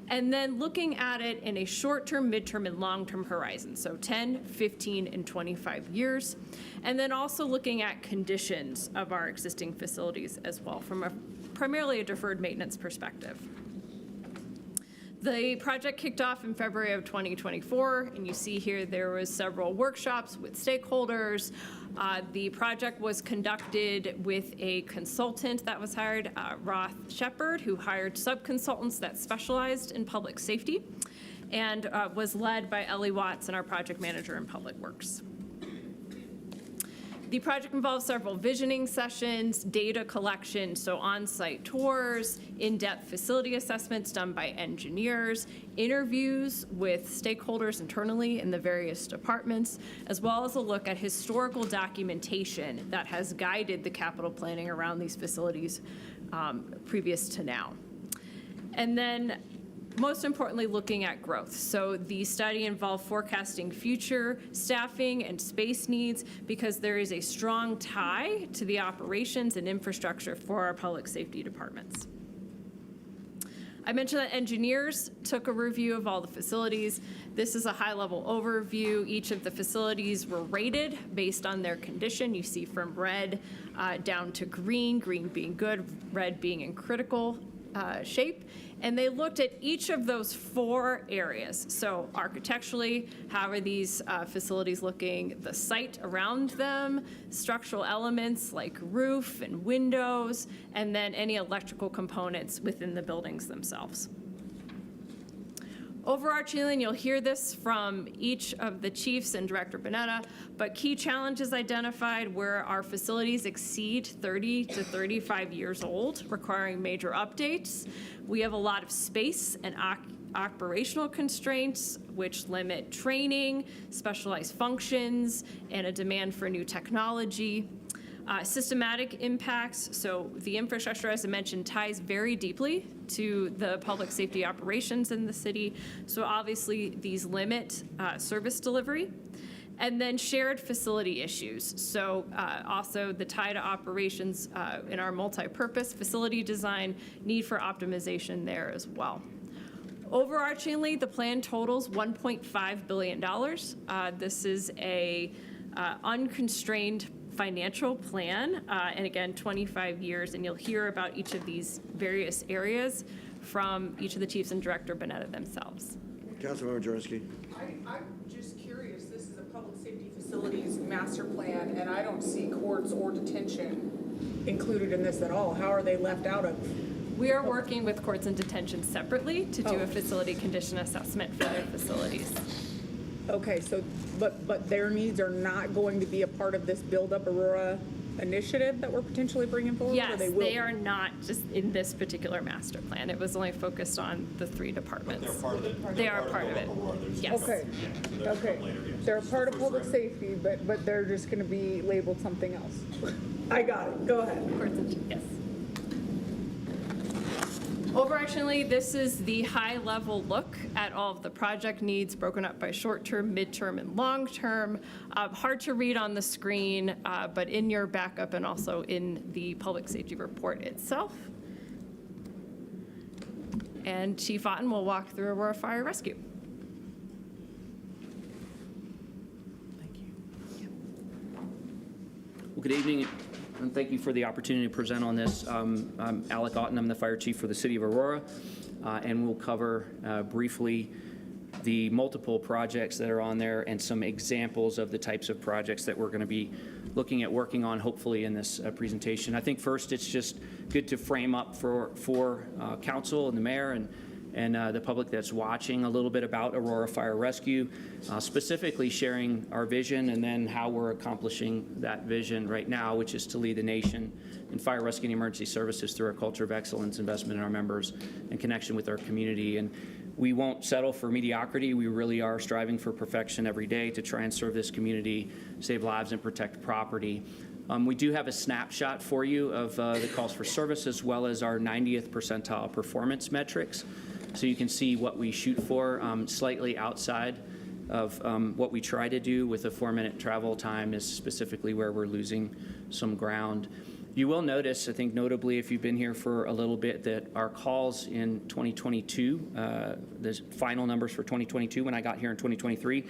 And then looking at it in a short-term, mid-term, and long-term horizon, so 10, 15, and 25 years. And then also looking at conditions of our existing facilities as well from primarily a deferred maintenance perspective. The project kicked off in February of 2024, and you see here there was several workshops with stakeholders. The project was conducted with a consultant that was hired, Roth Shepard, who hired sub-consultants that specialized in public safety, and was led by Ellie Watts, and our project manager in Public Works. The project involves several visioning sessions, data collection, so on-site tours, in-depth facility assessments done by engineers, interviews with stakeholders internally in the various departments, as well as a look at historical documentation that has guided the capital planning around these facilities previous to now. And then most importantly, looking at growth. So the study involved forecasting future staffing and space needs because there is a strong tie to the operations and infrastructure for our public safety departments. I mentioned that engineers took a review of all the facilities. This is a high-level overview. Each of the facilities were rated based on their condition. You see from red down to green, green being good, red being in critical shape. And they looked at each of those 4 areas. So architecturally, how are these facilities looking? The site around them, structural elements like roof and windows, and then any electrical components within the buildings themselves. Overarchingly, and you'll hear this from each of the chiefs and Director Bonetta, but key challenges identified where our facilities exceed 30 to 35 years old, requiring major updates. We have a lot of space and operational constraints, which limit training, specialized functions, and a demand for new technology. Systematic impacts, so the infrastructure, as I mentioned, ties very deeply to the public safety operations in the city. So obviously, these limit service delivery. And then shared facility issues. So also the tie to operations in our multi-purpose facility design, need for optimization there as well. Overarchingly, the plan totals $1.5 billion. This is a unconstrained financial plan, and again, 25 years, and you'll hear about each of these various areas from each of the chiefs and Director Bonetta themselves. Councilmember Jurenski. I'm just curious, this is a public safety facilities master plan, and I don't see courts or detention included in this at all. How are they left out of? We are working with courts and detention separately to do a facility condition assessment for their facilities. Okay, so, but their needs are not going to be a part of this Build Up Aurora initiative that we're potentially bringing forward? Yes, or they will? they are not just in this particular master plan. It was only focused on the 3 departments. They're part of it. They are part of it. Yes. Okay, okay. They're a part of public safety, but they're just gonna be labeled something else. I got it, go ahead. Yes. Overarchingly, this is the high-level look at all of the project needs broken up by short-term, mid-term, and long-term. Hard to read on the screen, but in your backup and also in the public safety report itself. And Chief Otten will walk through Aurora Fire Rescue. Well, good evening, and thank you for the opportunity to present on this. I'm Alec Otten. I'm the fire chief for the city of Aurora, and we'll cover briefly the multiple projects that are on there and some examples of the types of projects that we're going to be looking at working on, hopefully, in this presentation. I think first it's just good to frame up for council and the mayor and the public that's watching a little bit about Aurora Fire Rescue, specifically sharing our vision and then how we're accomplishing that vision right now, which is to lead the nation in fire rescue and emergency services through our culture of excellence, investment in our members, and connection with our community. And we won't settle for mediocrity. We really are striving for perfection every day to try and serve this community, save lives, and protect property. We do have a snapshot for you of the calls for service as well as our 90th percentile performance metrics. So you can see what we shoot for, slightly outside of what we try to do with a 4-minute travel time is specifically where we're losing some ground. You will notice, I think notably if you've been here for a little bit, that our calls in 2022, the final numbers for 2022 when I got here in 2023,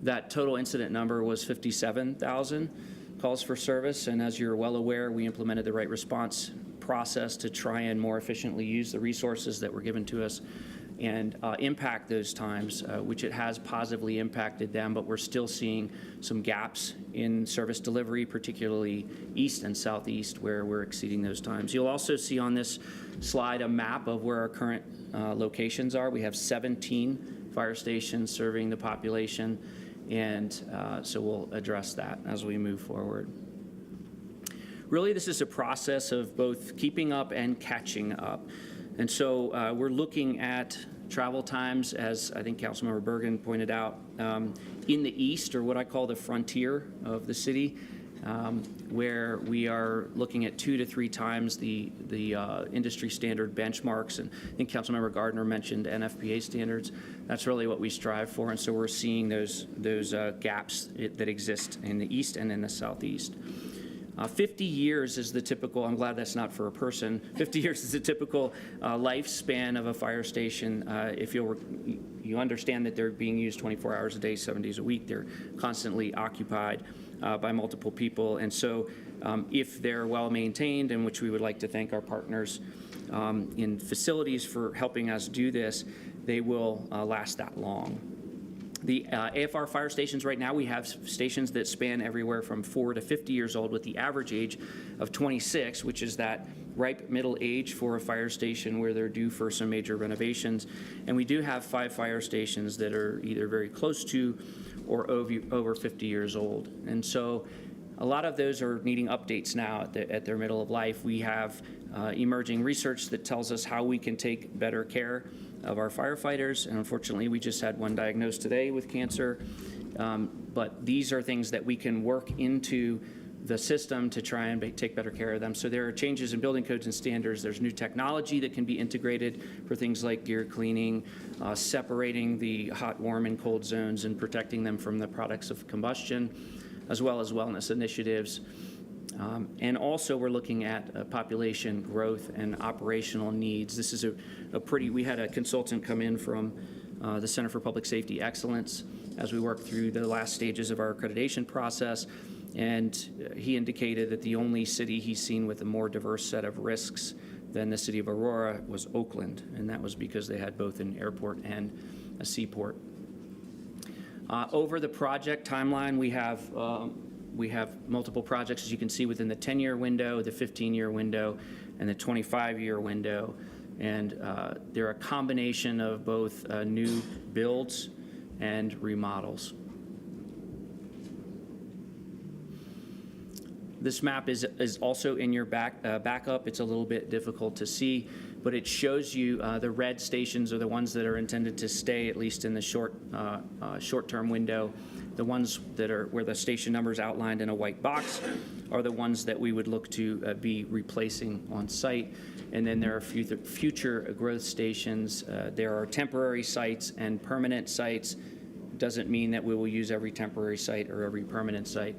that total incident number was 57,000 calls for service. And as you're well aware, we implemented the right response process to try and more efficiently use the resources that were given to us and impact those times, which it has positively impacted them, but we're still seeing some gaps in service delivery, particularly east and southeast, where we're exceeding those times. You'll also see on this slide a map of where our current locations are. We have 17 fire stations serving the population, and so we'll address that as we move forward. Really, this is a process of both keeping up and catching up. And so we're looking at travel times, as I think Councilmember Bergen pointed out, in the east, or what I call the frontier of the city. where we are looking at 2 to 3 times the industry standard benchmarks. And I think Councilmember Gardner mentioned NFPA standards. That's really what we strive for. And so we're seeing those gaps that exist in the east and in the southeast. 50 years is the typical, I'm glad that's not for a person, 50 years is the typical lifespan of a fire station. If you understand that they're being used 24 hours a day, 7 days a week, they're constantly occupied by multiple people. And so if they're well maintained, in which we would like to thank our partners in facilities for helping us do this, they will last that long. The AFR fire stations right now, we have stations that span everywhere from 4 to 50 years old with the average age of 26, which is that ripe middle age for a fire station where they're due for some major renovations. And we do have 5 fire stations that are either very close to or over 50 years old. And so a lot of those are needing updates now at their middle of life. We have emerging research that tells us how we can take better care of our firefighters, and unfortunately we just had one diagnosed today with cancer. But these are things that we can work into the system to try and take better care of them. So there are changes in building codes and standards. There's new technology that can be integrated for things like gear cleaning, separating the hot, warm, and cold zones and protecting them from the products of combustion, as well as wellness initiatives. And also we're looking at population growth and operational needs. This is we had a consultant come in from the Center for Public Safety Excellence as we worked through the last stages of our accreditation process. And he indicated that the only city he's seen with a more diverse set of risks than the city of Aurora was Oakland. And that was because they had both an airport and a seaport. Over the project timeline, we have multiple projects, as you can see, within the 10-year window, the 15-year window, and the 25-year window. And they're a combination of both new builds and remodels. This map is also in your backup. It's a little bit difficult to see, but it shows you the red stations are the ones that are intended to stay, at least in the short-term window. The ones that are where the station number is outlined in a white box are the ones that we would look to be replacing on site. And then there are future growth stations. There are temporary sites and permanent sites. Doesn't mean that we will use every temporary site or every permanent site,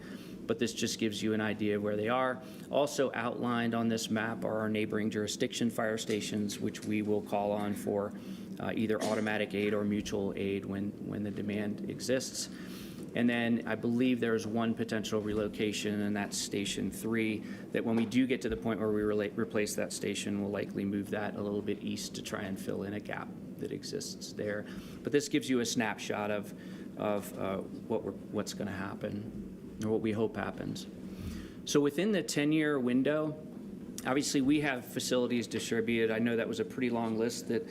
but this just gives you an idea of where they are. Also outlined on this map are our neighboring jurisdiction fire stations, which we will call on for either automatic aid or mutual aid when the demand exists. And then I believe there's one potential relocation, and that's Station 3, that when we do get to the point where we replace that station, we'll likely move that a little bit east to try and fill in a gap that exists there. But this gives you a snapshot of what's going to happen, or what we hope happens. So within the 10-year window, obviously we have facilities distributed. I know that was a pretty long list that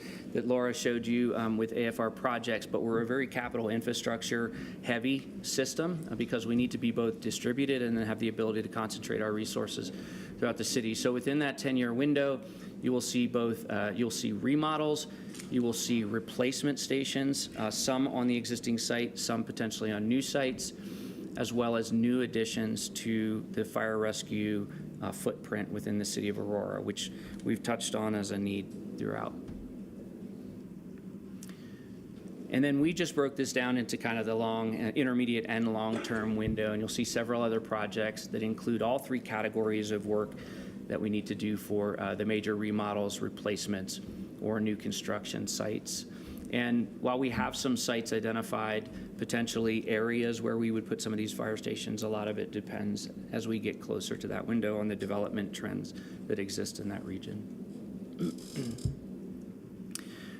Laura showed you with AFR projects, but we're a very capital infrastructure heavy system because we need to be both distributed and then have the ability to concentrate our resources throughout the city. So within that 10-year window, you will see both, you'll see remodels, you will see replacement stations, some on the existing site, some potentially on new sites, as well as new additions to the fire rescue footprint within the city of Aurora, which we've touched on as a need throughout. And then we just broke this down into kind of the long, intermediate, and long-term window, and you'll see several other projects that include all 3 categories of work that we need to do for the major remodels, replacements, or new construction sites. And while we have some sites identified, potentially areas where we would put some of these fire stations, a lot of it depends as we get closer to that window on the development trends that exist in that region.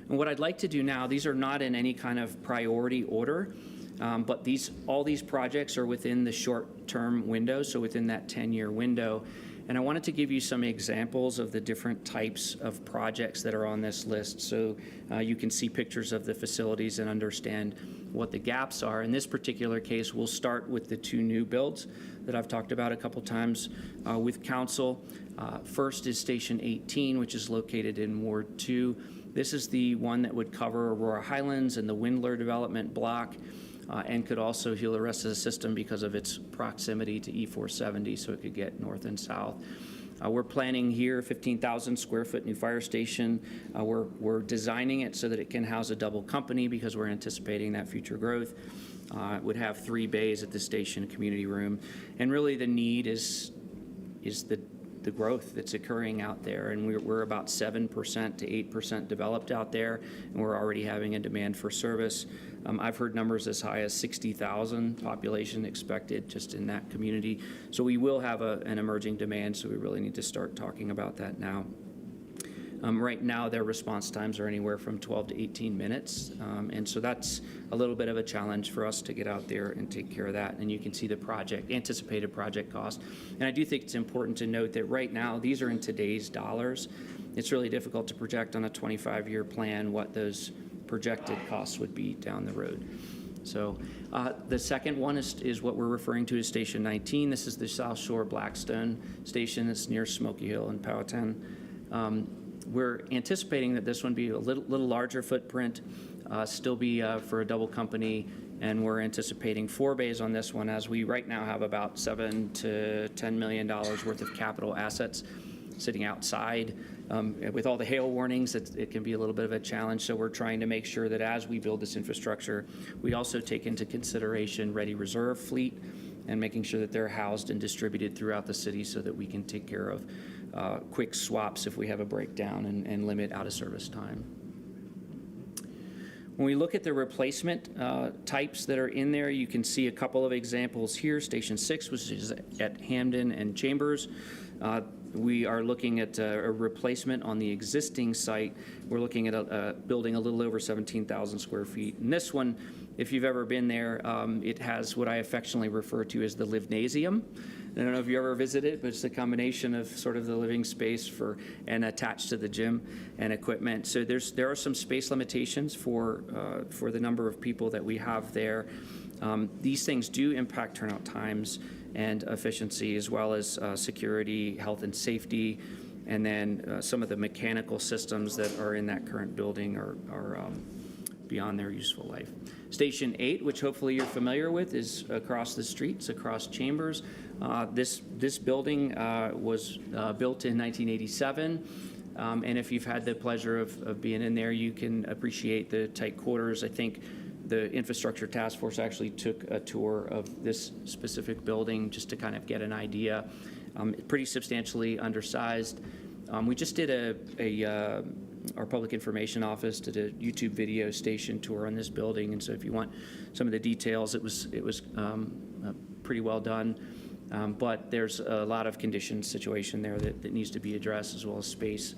And what I'd like to do now, these are not in any kind of priority order, but all these projects are within the short-term window, so within that 10-year window. And I wanted to give you some examples of the different types of projects that are on this list, so you can see pictures of the facilities and understand what the gaps are. In this particular case, we'll start with the 2 new builds that I've talked about a couple times with council. First is Station 18, which is located in Ward 2. This is the one that would cover Aurora Highlands and the Windler development block. and could also heal the rest of the system because of its proximity to E470, so it could get north and south. We're planning here 15,000 square foot new fire station. We're designing it so that it can house a double company because we're anticipating that future growth. It would have 3 bays at the station, a community room. And really the need is the growth that's occurring out there. And we're about 7% to 8% developed out there, and we're already having a demand for service. I've heard numbers as high as 60,000 population expected just in that community. So we will have an emerging demand, so we really need to start talking about that now. Right now, their response times are anywhere from 12 to 18 minutes, and so that's a little bit of a challenge for us to get out there and take care of that. And you can see the anticipated project cost. And I do think it's important to note that right now, these are in today's dollars. It's really difficult to project on a 25-year plan what those projected costs would be down the road. So the second one is what we're referring to as Station 19. This is the South Shore Blackstone Station that's near Smoky Hill in Powhatan. We're anticipating that this one be a little larger footprint, still be for a double company, and we're anticipating 4 bays on this one, as we right now have about $7 to $10 million worth of capital assets sitting outside. With all the hail warnings, it can be a little bit of a challenge, so we're trying to make sure that as we build this infrastructure, we also take into consideration ready reserve fleet and making sure that they're housed and distributed throughout the city so that we can take care of quick swaps if we have a breakdown and limit out-of-service time. When we look at the replacement types that are in there, you can see a couple of examples here. Station 6, which is at Hamden and Chambers. We are looking at a replacement on the existing site. We're looking at a building a little over 17,000 square feet. And this one, if you've ever been there, it has what I affectionately refer to as the Livnasium. I don't know if you ever visited, but it's a combination of sort of the living space and attached to the gym and equipment. So there are some space limitations for the number of people that we have there. These things do impact turnout times and efficiency, as well as security, health and safety, and then some of the mechanical systems that are in that current building are beyond their useful life. Station 8, which hopefully you're familiar with, is across the streets, across Chambers. This building was built in 1987, and if you've had the pleasure of being in there, you can appreciate the tight quarters. I think the Infrastructure Task Force actually took a tour of this specific building just to kind of get an idea. Pretty substantially undersized. We just did our Public Information Office did a YouTube video station tour on this building, and so if you want some of the details, it was pretty well done. But there's a lot of condition situation there that needs to be addressed, as well as space,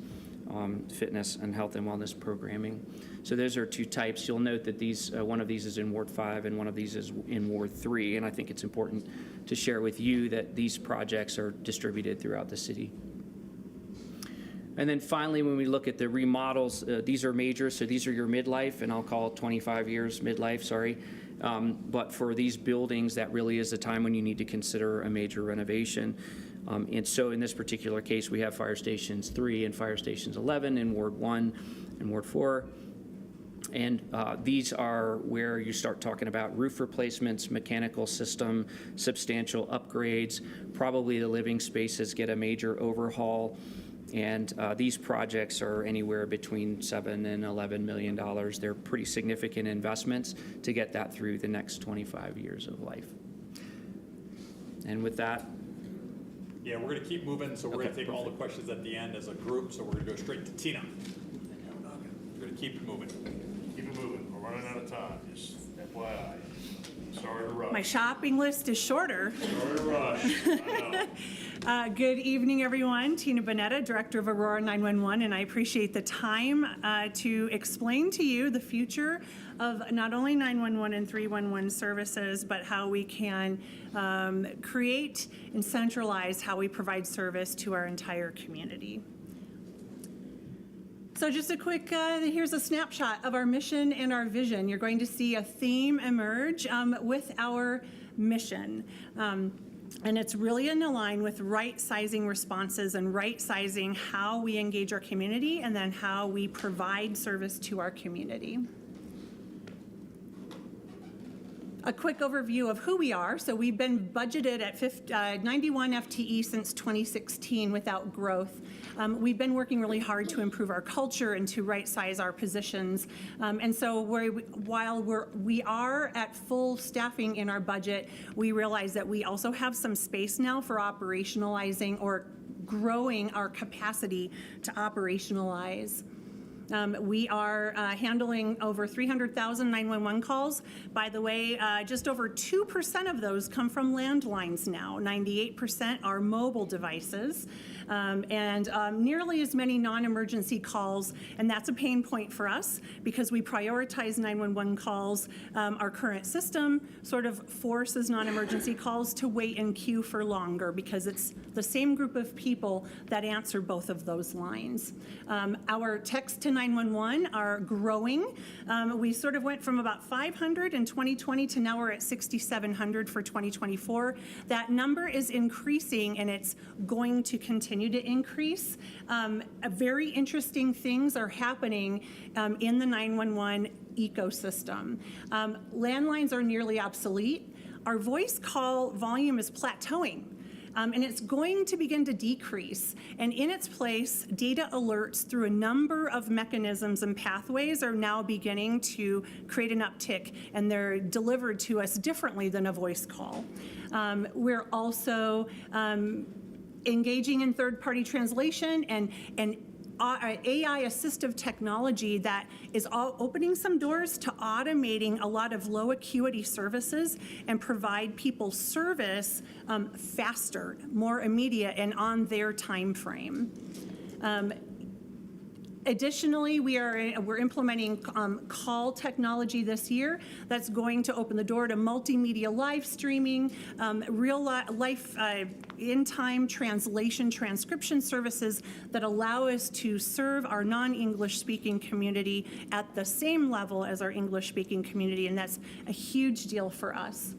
fitness, and health and wellness programming. So those are 2 types. You'll note that one of these is in Ward 5 and one of these is in Ward 3, and I think it's important to share with you that these projects are distributed throughout the city. And then finally, when we look at the remodels, these are major, so these are your midlife, and I'll call it 25 years midlife, sorry. But for these buildings, that really is the time when you need to consider a major renovation. And so in this particular case, we have Fire Stations 3 and Fire Stations 11 in Ward 1 and Ward 4. And these are where you start talking about roof replacements, mechanical system, substantial upgrades. Probably the living spaces get a major overhaul. And these projects are anywhere between $7 and $11 million. They're pretty significant investments to get that through the next 25 years of life. And with that, Yeah, we're going to keep moving, so we're going to take all the questions at the end as a group, so we're going to go straight to Tina. We're going to keep it moving. Keep it moving. We're running out of time, just FYI. Sorry to rush. My shopping list is shorter. Sorry to rush. I know. Good evening, everyone. Tina Bonetta, Director of Aurora 911, and I appreciate the time to explain to you the future of not only 911 and 311 services, but how we can create and centralize how we provide service to our entire community. So just a quick, here's a snapshot of our mission and our vision. You're going to see a theme emerge with our mission. And it's really in line with right-sizing responses and right-sizing how we engage our community and then how we provide service to our community. a quick overview of who we are. So we've been budgeted at 91 FTE since 2016 without growth. We've been working really hard to improve our culture and to right-size our positions. And so while we are at full staffing in our budget, we realize that we also have some space now for operationalizing or growing our capacity to operationalize. We are handling over 300,000 911 calls. By the way, just over 2% of those come from landlines now. 98% are mobile devices. And nearly as many non-emergency calls, and that's a pain point for us because we prioritize 911 calls. Our current system sort of forces non-emergency calls to wait in queue for longer because it's the same group of people that answer both of those lines. Our text to 911 are growing. We sort of went from about 500 in 2020 to now we're at 6,700 for 2024. That number is increasing and it's going to continue to increase. Very interesting things are happening in the 911 ecosystem. Landlines are nearly obsolete. Our voice call volume is plateauing. And it's going to begin to decrease. And in its place, data alerts through a number of mechanisms and pathways are now beginning to create an uptick, and they're delivered to us differently than a voice call. We're also engaging in third-party translation and AI assistive technology that is opening some doors to automating a lot of low acuity services and provide people service faster, more immediate, and on their time frame. Additionally, we're implementing call technology this year that's going to open the door to multimedia live streaming, real life in-time translation transcription services that allow us to serve our non-English speaking community at the same level as our English speaking community, and that's a huge deal for us.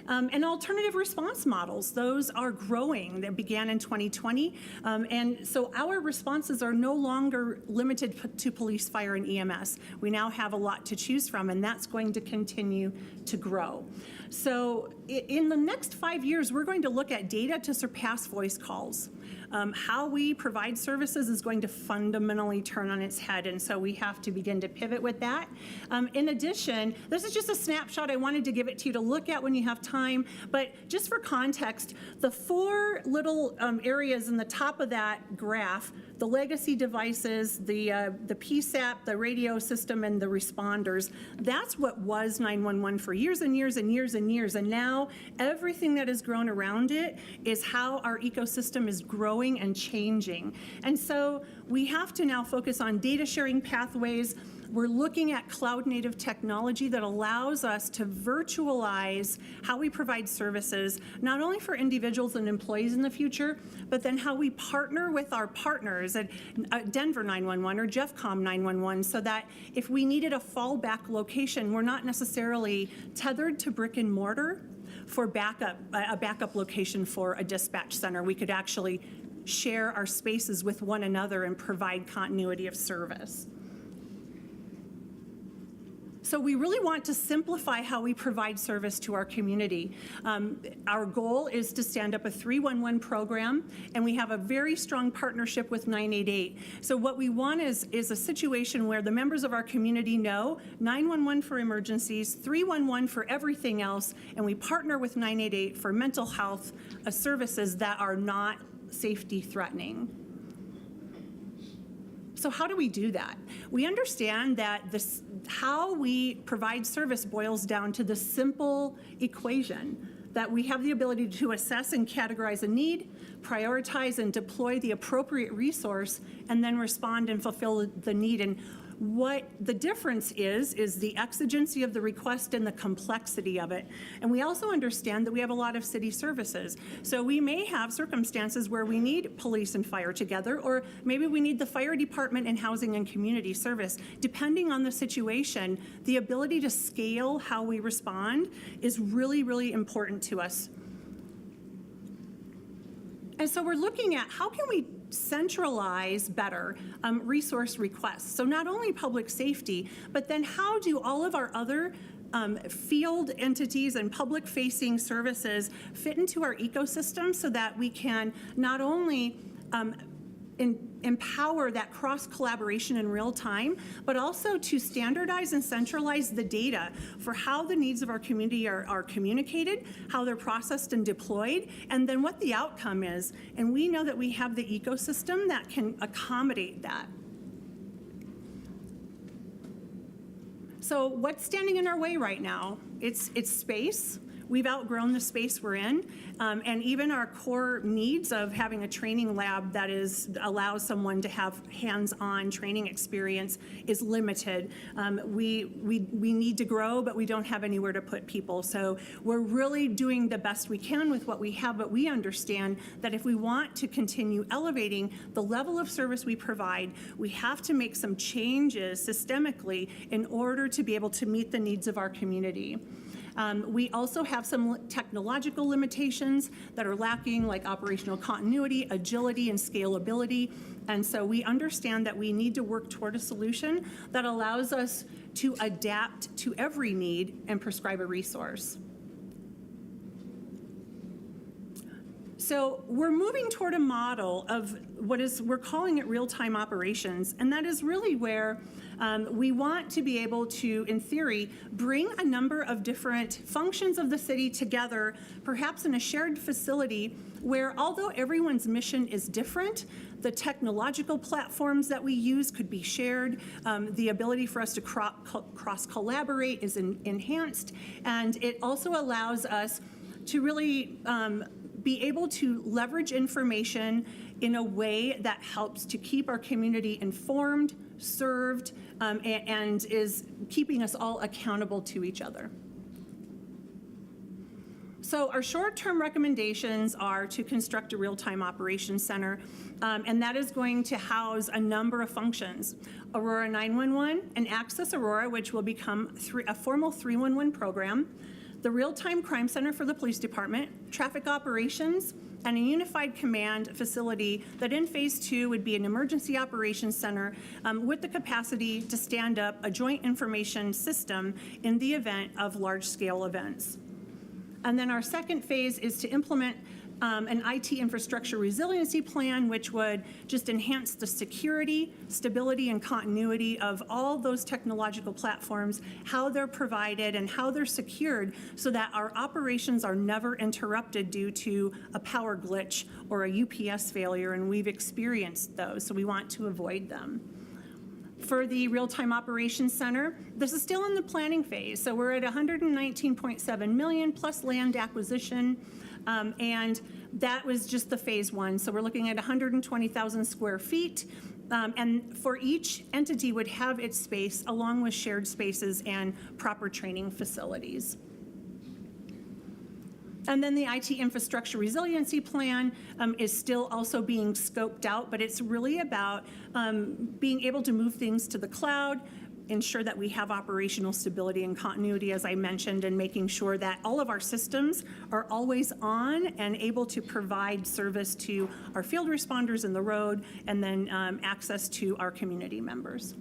And alternative response models, those are growing. They began in 2020. And so our responses are no longer limited to police, fire, and EMS. We now have a lot to choose from, and that's going to continue to grow. So in the next 5 years, we're going to look at data to surpass voice calls. How we provide services is going to fundamentally turn on its head, and so we have to begin to pivot with that. In addition, this is just a snapshot. I wanted to give it to you to look at when you have time, but just for context, the four little areas in the top of that graph, the legacy devices, the PSAP, the radio system, and the responders, that's what was 911 for years and years and years and years, and now everything that has grown around it is how our ecosystem is growing and changing. And so we have to now focus on data sharing pathways. We're looking at cloud native technology that allows us to virtualize how we provide services, not only for individuals and employees in the future, but then how we partner with our partners at Denver 911 or JeffCom 911 so that if we needed a fallback location, we're not necessarily tethered to brick and mortar for a backup location for a dispatch center. We could actually share our spaces with one another and provide continuity of service. So we really want to simplify how we provide service to our community. Our goal is to stand up a 311 program, and we have a very strong partnership with 988. So what we want is a situation where the members of our community know 911 for emergencies, 311 for everything else, and we partner with 988 for mental health services that are not safety threatening. So how do we do that? We understand that how we provide service boils down to the simple equation that we have the ability to assess and categorize a need, prioritize and deploy the appropriate resource, and then respond and fulfill the need. And what the difference is the exigency of the request and the complexity of it. And we also understand that we have a lot of city services. So we may have circumstances where we need police and fire together, or maybe we need the fire department and housing and community service. Depending on the situation, the ability to scale how we respond is really, really important to us. And so we're looking at how can we centralize better resource requests. So not only public safety, but then how do all of our other field entities and public-facing services fit into our ecosystem so that we can not only empower that cross-collaboration in real time, but also to standardize and centralize the data for how the needs of our community are communicated, how they're processed and deployed, and then what the outcome is. And we know that we have the ecosystem that can accommodate that. So what's standing in our way right now? It's space. We've outgrown the space we're in, and even our core needs of having a training lab that allows someone to have hands-on training experience is limited. We need to grow, but we don't have anywhere to put people. So we're really doing the best we can with what we have, but we understand that if we want to continue elevating the level of service we provide, we have to make some changes systemically in order to be able to meet the needs of our community. We also have some technological limitations that are lacking, like operational continuity, agility, and scalability. And so we understand that we need to work toward a solution that allows us to adapt to every need and prescribe a resource. So we're moving toward a model of we're calling it real-time operations, and that is really where we want to be able to, in theory, bring a number of different functions of the city together, perhaps in a shared facility where, although everyone's mission is different, the technological platforms that we use could be shared, the ability for us to cross-collaborate is enhanced, and it also allows us to really be able to leverage information in a way that helps to keep our community informed, served, and is keeping us all accountable to each other. So our short-term recommendations are to construct a real-time operations center, and that is going to house a number of functions. Aurora 911 and Access Aurora, which will become a formal 311 program, the real-time crime center for the police department, traffic operations, and a unified command facility that in phase 2 would be an emergency operations center with the capacity to stand up a joint information system in the event of large-scale events. And then our second phase is to implement an IT infrastructure resiliency plan, which would just enhance the security, stability, and continuity of all those technological platforms, how they're provided and how they're secured so that our operations are never interrupted due to a power glitch or a UPS failure, and we've experienced those, so we want to avoid them. For the Real-Time Operations Center, this is still in the planning phase, so we're at $119.7 million plus land acquisition. And that was just the phase 1. So we're looking at 120,000 square feet. And for each entity would have its space along with shared spaces and proper training facilities. And then the IT infrastructure resiliency plan is still also being scoped out, but it's really about being able to move things to the cloud, ensure that we have operational stability and continuity, as I mentioned, and making sure that all of our systems are always on and able to provide service to our field responders in the road, and then access to our community members.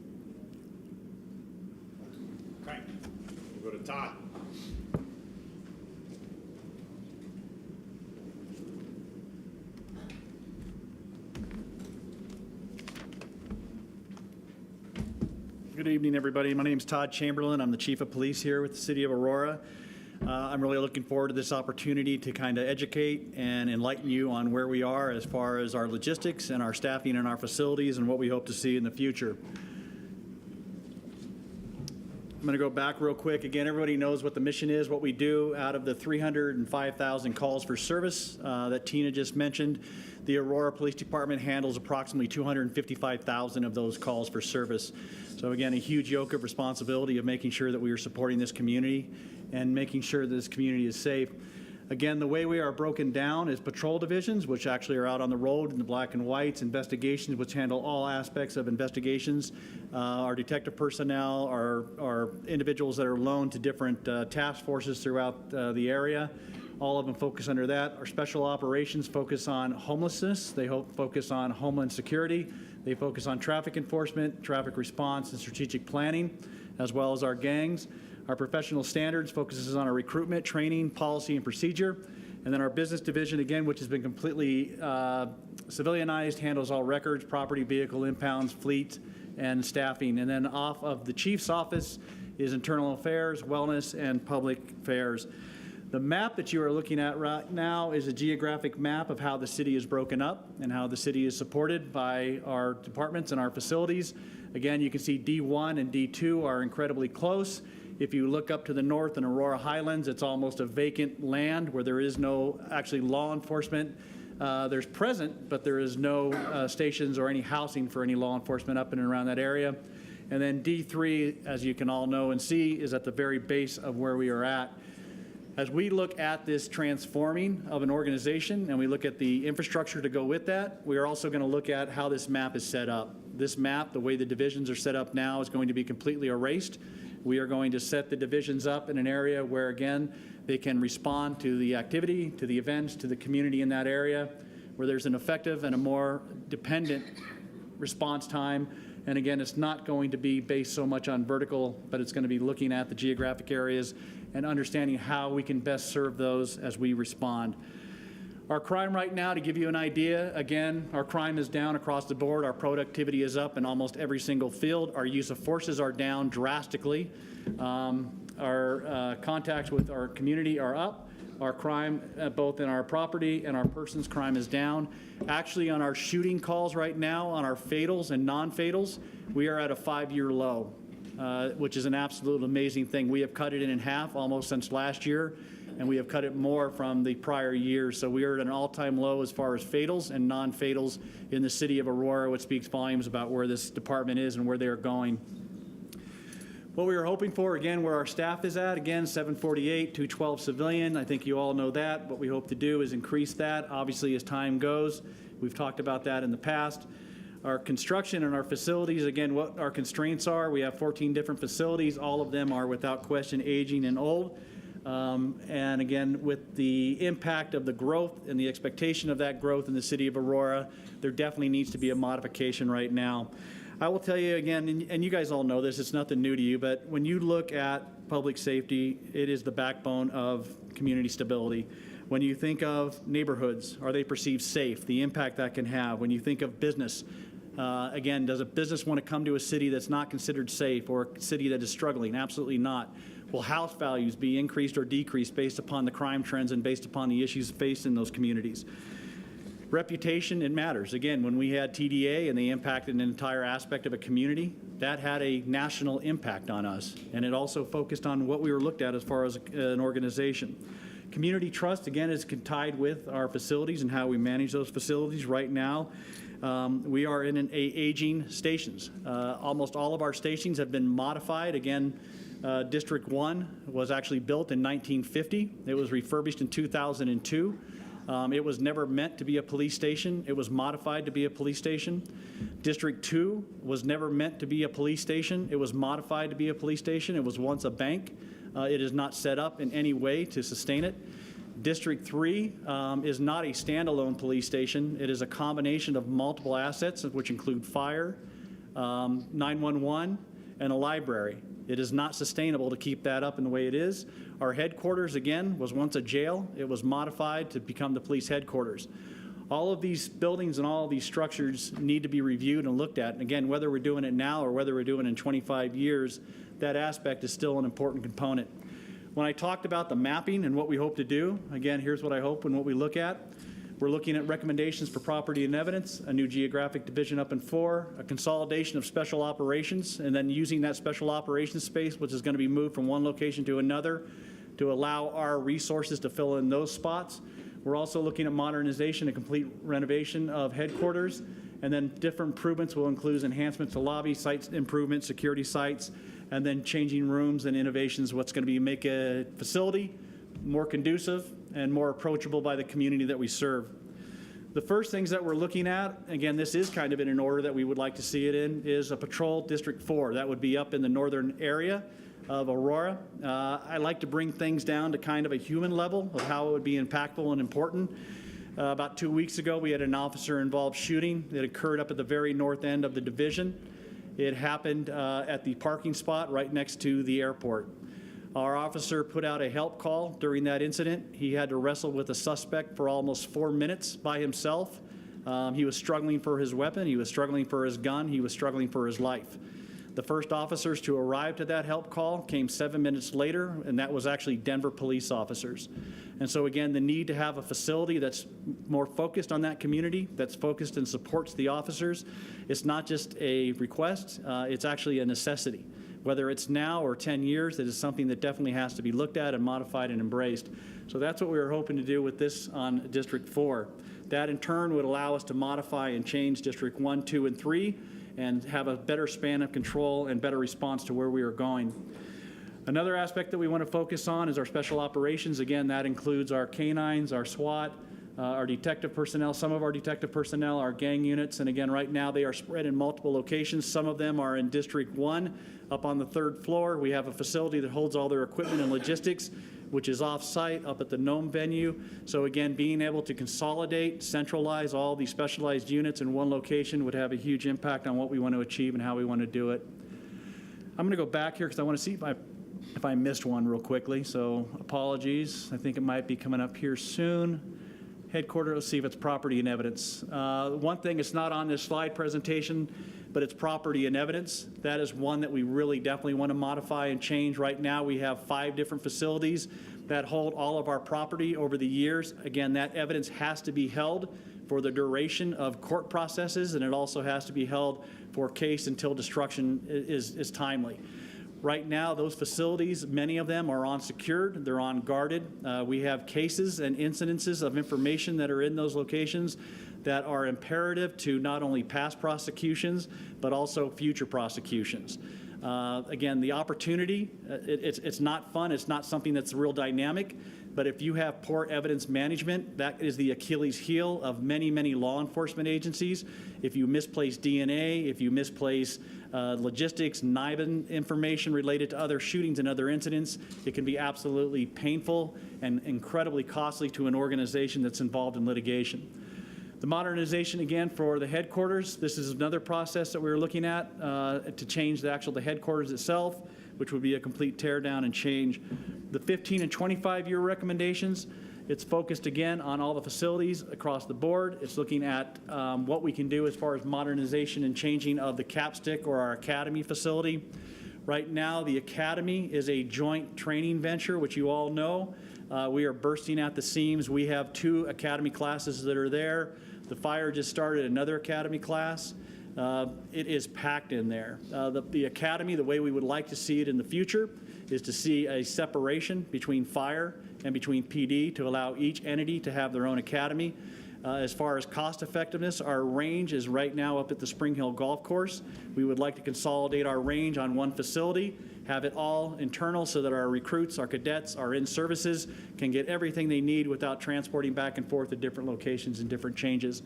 Okay, we'll go to Todd. Good evening, everybody. My name is Todd Chamberlain. I'm the Chief of Police here with the City of Aurora. I'm really looking forward to this opportunity to kind of educate and enlighten you on where we are as far as our logistics and our staffing and our facilities and what we hope to see in the future. I'm going to go back real quick. Again, everybody knows what the mission is, what we do. Out of the 305,000 calls for service that Tina just mentioned, the Aurora Police Department handles approximately 255,000 of those calls for service. So again, a huge yoke of responsibility of making sure that we are supporting this community and making sure that this community is safe. Again, the way we are broken down is patrol divisions, which actually are out on the road in the black and whites, investigations, which handle all aspects of investigations, our detective personnel, our individuals that are loaned to different task forces throughout the area. All of them focus under that. Our special operations focus on homelessness. They focus on homeland security. They focus on traffic enforcement, traffic response, and strategic planning, as well as our gangs. Our professional standards focuses on our recruitment, training, policy, and procedure. And then our business division, again, which has been completely civilianized, handles all records, property, vehicle impounds, fleet, and staffing. And then off of the chief's office is internal affairs, wellness, and public affairs. The map that you are looking at right now is a geographic map of how the city is broken up and how the city is supported by our departments and our facilities. Again, you can see D1 and D2 are incredibly close. If you look up to the north in Aurora Highlands, it's almost a vacant land where there is no actually law enforcement. There's present, but there is no stations or any housing for any law enforcement up and around that area. And then D3, as you can all know and see, is at the very base of where we are at. As we look at this transforming of an organization and we look at the infrastructure to go with that, we are also going to look at how this map is set up. This map, the way the divisions are set up now, is going to be completely erased. We are going to set the divisions up in an area where, again, they can respond to the activity, to the events, to the community in that area, where there's an effective and a more dependent response time. And again, it's not going to be based so much on vertical, but it's going to be looking at the geographic areas and understanding how we can best serve those as we respond. Our crime right now, to give you an idea, again, our crime is down across the board. Our productivity is up in almost every single field. Our use of forces are down drastically. Our contacts with our community are up. Our crime, both in our property and our persons crime, is down. Actually, on our shooting calls right now, on our fatals and non-fatals, we are at a 5-year low, which is an absolute amazing thing. We have cut it in half almost since last year, and we have cut it more from the prior year. So we are at an all-time low as far as fatals and non-fatals in the city of Aurora, which speaks volumes about where this department is and where they are going. What we were hoping for, again, where our staff is at, again, 748, 212 civilian. I think you all know that. What we hope to do is increase that, obviously, as time goes. We've talked about that in the past. Our construction and our facilities, again, what our constraints are. We have 14 different facilities. All of them are, without question, aging and old. And again, with the impact of the growth and the expectation of that growth in the city of Aurora, there definitely needs to be a modification right now. I will tell you again, and you guys all know this, it's nothing new to you, but when you look at public safety, it is the backbone of community stability. When you think of neighborhoods, are they perceived safe, the impact that can have? When you think of business, again, does a business want to come to a city that's not considered safe or a city that is struggling? Absolutely not. Will house values be increased or decreased based upon the crime trends and based upon the issues faced in those communities? Reputation, it matters. Again, when we had TDA and they impacted an entire aspect of a community, that had a national impact on us. And it also focused on what we were looked at as far as an organization. Community trust, again, is tied with our facilities and how we manage those facilities. Right now, we are in aging stations. Almost all of our stations have been modified. Again, District 1 was actually built in 1950. It was refurbished in 2002. It was never meant to be a police station. It was modified to be a police station. District 2 was never meant to be a police station. It was modified to be a police station. It was once a bank. It is not set up in any way to sustain it. District 3 is not a standalone police station. It is a combination of multiple assets, which include fire, 911, and a library. It is not sustainable to keep that up in the way it is. Our headquarters, again, was once a jail. It was modified to become the police headquarters. All of these buildings and all of these structures need to be reviewed and looked at. And again, whether we're doing it now or whether we're doing it in 25 years, that aspect is still an important component. When I talked about the mapping and what we hope to do, again, here's what I hope and what we look at. We're looking at recommendations for property and evidence, a new geographic division up in 4, a consolidation of special operations, and then using that special operations space, which is going to be moved from one location to another, to allow our resources to fill in those spots. We're also looking at modernization and complete renovation of headquarters, and then different improvements will include enhancements to lobby, site improvements, security sites, and then changing rooms and innovations, what's going to be make a facility more conducive and more approachable by the community that we serve. The first things that we're looking at, again, this is kind of in an order that we would like to see it in, is a patrol District 4. That would be up in the northern area of Aurora. I like to bring things down to kind of a human level of how it would be impactful and important. About 2 weeks ago, we had an officer-involved shooting that occurred up at the very north end of the division. It happened at the parking spot right next to the airport. Our officer put out a help call during that incident. He had to wrestle with a suspect for almost 4 minutes by himself. He was struggling for his weapon, he was struggling for his gun, he was struggling for his life. The first officers to arrive to that help call came 7 minutes later, and that was actually Denver police officers. And so again, the need to have a facility that's more focused on that community, that's focused and supports the officers, it's not just a request, it's actually a necessity. Whether it's now or 10 years, it is something that definitely has to be looked at and modified and embraced. So that's what we were hoping to do with this on District 4. That in turn would allow us to modify and change District 1, 2, and 3, and have a better span of control and better response to where we are going. Another aspect that we want to focus on is our special operations. Again, that includes our canines, our SWAT, our detective personnel, some of our detective personnel, our gang units, and again, right now they are spread in multiple locations. Some of them are in District 1, up on the 3rd floor. We have a facility that holds all their equipment and logistics, which is off-site up at the Nome venue. So again, being able to consolidate, centralize all these specialized units in one location would have a huge impact on what we want to achieve and how we want to do it. I'm going to go back here because I want to see if I missed one real quickly, so apologies. I think it might be coming up here soon. Headquarters, let's see if it's property and evidence. One thing, it's not on this slide presentation, but it's property and evidence. That is one that we really definitely want to modify and change. Right now, we have 5 different facilities that hold all of our property over the years. Again, that evidence has to be held for the duration of court processes, and it also has to be held for case until destruction is timely. Right now, those facilities, many of them are unsecured, they're unguarded. We have cases and incidences of information that are in those locations that are imperative to not only past prosecutions, but also future prosecutions. Again, the opportunity, it's not fun, it's not something that's real dynamic, but if you have poor evidence management, that is the Achilles heel of many, many law enforcement agencies. If you misplace DNA, if you misplace logistics, NIBIN information related to other shootings and other incidents, it can be absolutely painful and incredibly costly to an organization that's involved in litigation. The modernization, again, for the headquarters, this is another process that we're looking at to change the headquarters itself, which would be a complete tear down and change. The 15 and 25-year recommendations, it's focused again on all the facilities across the board. It's looking at what we can do as far as modernization and changing of the capstick or our academy facility. Right now, the academy is a joint training venture, which you all know. We are bursting at the seams. We have 2 academy classes that are there. The fire just started another academy class. It is packed in there. The academy, the way we would like to see it in the future, is to see a separation between fire and between PD to allow each entity to have their own academy. As far as cost effectiveness, our range is right now up at the Spring Hill Golf Course. We would like to consolidate our range on one facility, have it all internal so that our recruits, our cadets, our in-services can get everything they need without transporting back and forth to different locations and different changes.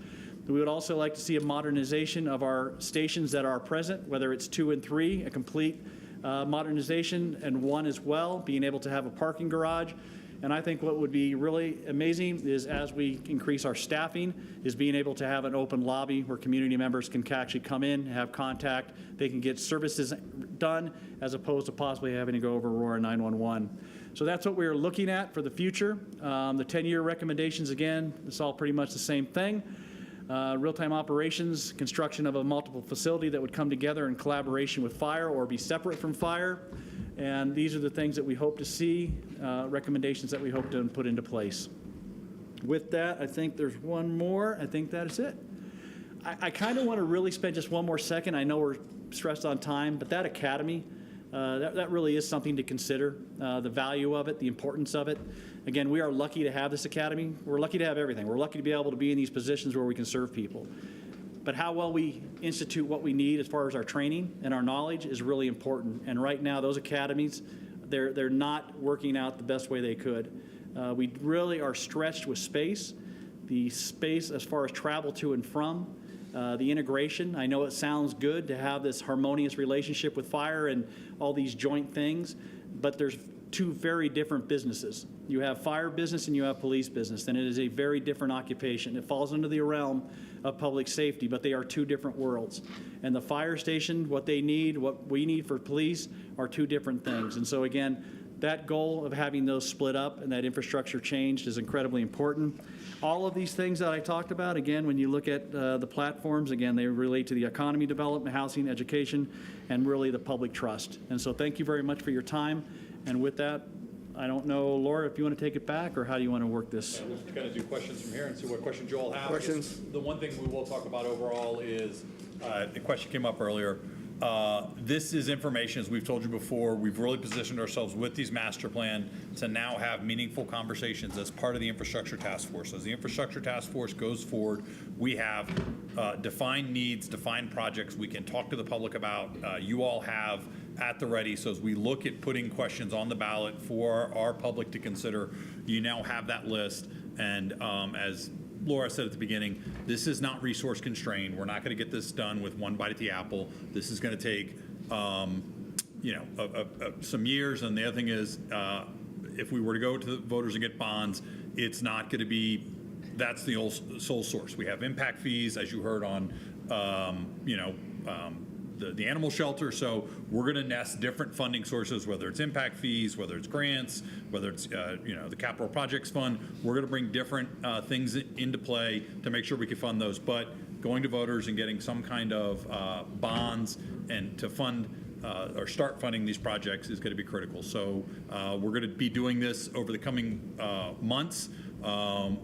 We would also like to see a modernization of our stations that are present, whether it's 2 and 3, a complete modernization, and 1 as well, being able to have a parking garage. And I think what would be really amazing is as we increase our staffing, is being able to have an open lobby where community members can actually come in, have contact, they can get services done, as opposed to possibly having to go over Aurora 911. So that's what we're looking at for the future. The 10-year recommendations, again, it's all pretty much the same thing. Real-time operations, construction of a multiple facility that would come together in collaboration with fire or be separate from fire. And these are the things that we hope to see, recommendations that we hope to put into place. With that, I think there's one more. I think that is it. I kind of want to really spend just one more second. I know we're stressed on time, but that academy, that really is something to consider, the value of it, the importance of it. Again, we are lucky to have this academy. We're lucky to have everything. We're lucky to be able to be in these positions where we can serve people. But how well we institute what we need as far as our training and our knowledge is really important. And right now, those academies, they're not working out the best way they could. We really are stretched with space. The space as far as travel to and from, the integration. I know it sounds good to have this harmonious relationship with fire and all these joint things. but there's two very different businesses. You have fire business and you have police business, and it is a very different occupation. It falls under the realm of public safety, but they are two different worlds. And the fire station, what they need, what we need for police are two different things. And so again, that goal of having those split up and that infrastructure changed is incredibly important. All of these things that I talked about, again, when you look at the platforms, again, they relate to the economy development, housing, education, and really the public trust. And so thank you very much for your time. And with that, I don't know, Laura, if you want to take it back or how do you want to work this? We're just going to do questions from here and see what questions you all have. Questions? The one thing we will talk about overall is, the question came up earlier. This is information, as we've told you before, we've really positioned ourselves with these master plan to now have meaningful conversations as part of the infrastructure task force. As the infrastructure task force goes forward, we have defined needs, defined projects we can talk to the public about. You all have at the ready, so as we look at putting questions on the ballot for our public to consider, you now have that list. And as Laura said at the beginning, this is not resource constrained. We're not going to get this done with one bite at the apple. This is going to take, some years. And the other thing is, if we were to go to the voters and get bonds, it's not going to be, that's the sole source. We have impact fees, as you heard on, the animal shelter. So we're going to nest different funding sources, whether it's impact fees, whether it's grants, whether it's the capital projects fund. We're going to bring different things into play to make sure we can fund those. But going to voters and getting some kind of bonds and to fund or start funding these projects is going to be critical. So we're going to be doing this over the coming months.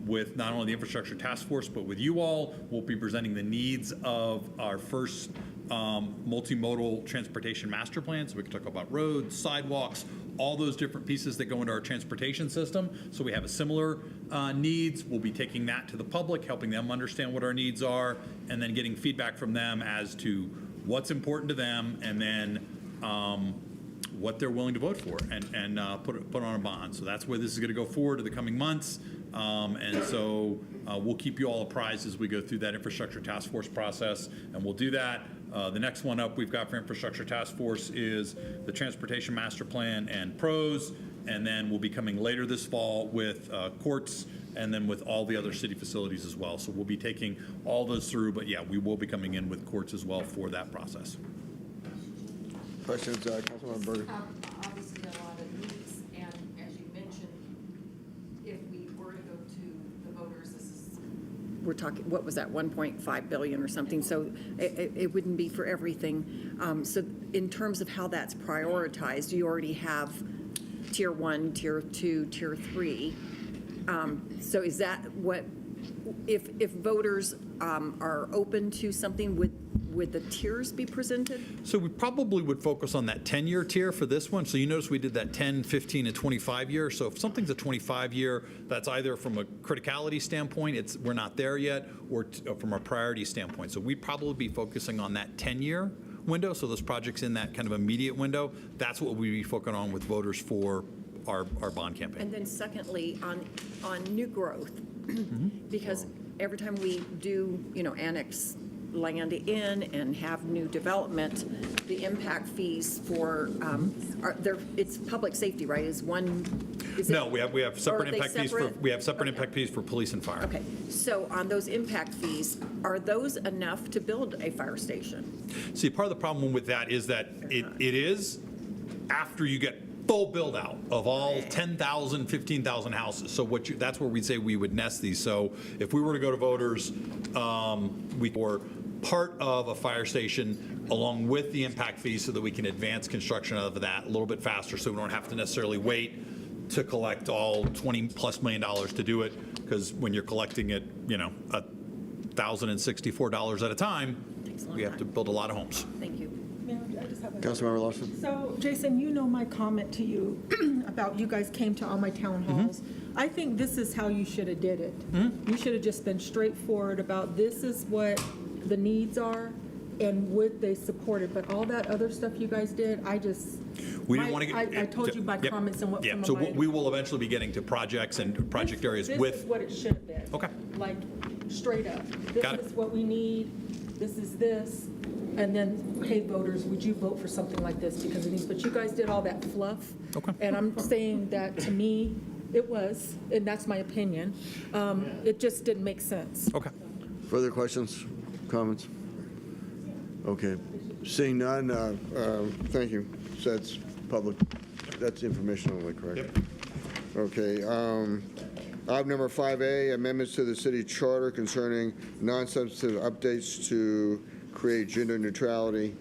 With not only the infrastructure task force, but with you all. We'll be presenting the needs of our first multimodal transportation master plan. So we can talk about roads, sidewalks, all those different pieces that go into our transportation system. So we have a similar needs. We'll be taking that to the public, helping them understand what our needs are, and then getting feedback from them as to what's important to them, and then what they're willing to vote for and put on a bond. So that's where this is going to go forward to the coming months. And so we'll keep you all apprised as we go through that infrastructure task force process, and we'll do that. The next one up we've got for infrastructure task force is the transportation master plan and pros, and then we'll be coming later this fall with courts, and then with all the other city facilities as well. So we'll be taking all those through, but yeah, we will be coming in with courts as well for that process. Questions, Councilmember Berger? Obviously, a lot of needs, and as you mentioned, if we were to go to the voters, we're talking, what was that, 1.5 billion or something, so it wouldn't be for everything. So in terms of how that's prioritized, you already have tier 1, tier 2, tier 3. So is that what, if voters are open to something, would the tiers be presented? So we probably would focus on that 10-year tier for this one. So you notice we did that 10, 15, and 25-year. So if something's a 25-year, that's either from a criticality standpoint, we're not there yet, or from a priority standpoint. So we'd probably be focusing on that 10-year window. So those projects in that kind of immediate window, that's what we'd be focusing on with voters for our bond campaign. And then secondly, on new growth, because every time we do, annex land in and have new development, the impact fees for, it's public safety, right? No, we have separate impact fees for, impact fees for police and fire. Okay, so on those impact fees, are those enough to build a fire station? See, part of the problem with that is that it is after you get full build out of all 10,000, 15,000 houses. So that's where we'd say we would nest these. So if we were to go to voters, or part of a fire station along with the impact fees so that we can advance construction of that a little bit faster, so we don't have to necessarily wait to collect all $20+ million to do it, because when you're collecting it, $1,064 at a time, we have to build a lot of homes. Thank you. Mayor, I just have a Councilmember Lawson. So, Jason, you know my comment to you about you guys came to all my town halls. I think this is how you should have did it. You should have just been straightforward about this is what the needs are and would they support it. But all that other stuff you guys did, I just, we didn't want to get, I told you my comments and what some of so my. we will eventually be getting to projects and project areas with. This is what it should have been. Okay. Like, straight up. This is what we need. This is this. and then, hey, voters, would you vote for something like this because it needs, but you guys did all that fluff. Okay. And I'm saying that, to me, it was, and that's my opinion, it just didn't make sense. Okay. Further questions, comments? Okay. Seeing none, thank you. So that's public, that's information only, correct? Yep. Okay. Item number 5A, amendments to the city charter concerning non-substantive updates to create gender neutrality.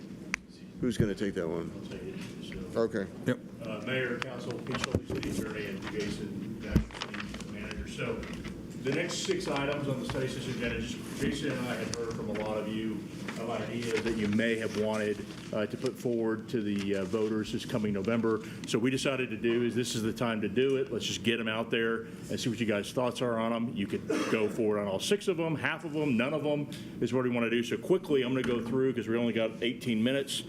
Who's going to take that one? I'll take it. So, Okay. Yep. Mayor, council, Pete Schulte, city attorney, and Jason, city manager. So the next 6 items on the study session agenda, just Jason and I had heard from a lot of you of ideas that you may have wanted to put forward to the voters this coming November. So we decided to do is this is the time to do it. Let's just get them out there and see what you guys' thoughts are on them. You could go forward on all 6 of them, half of them, none of them is what we want to do. So quickly, I'm going to go through because we only got 18 minutes.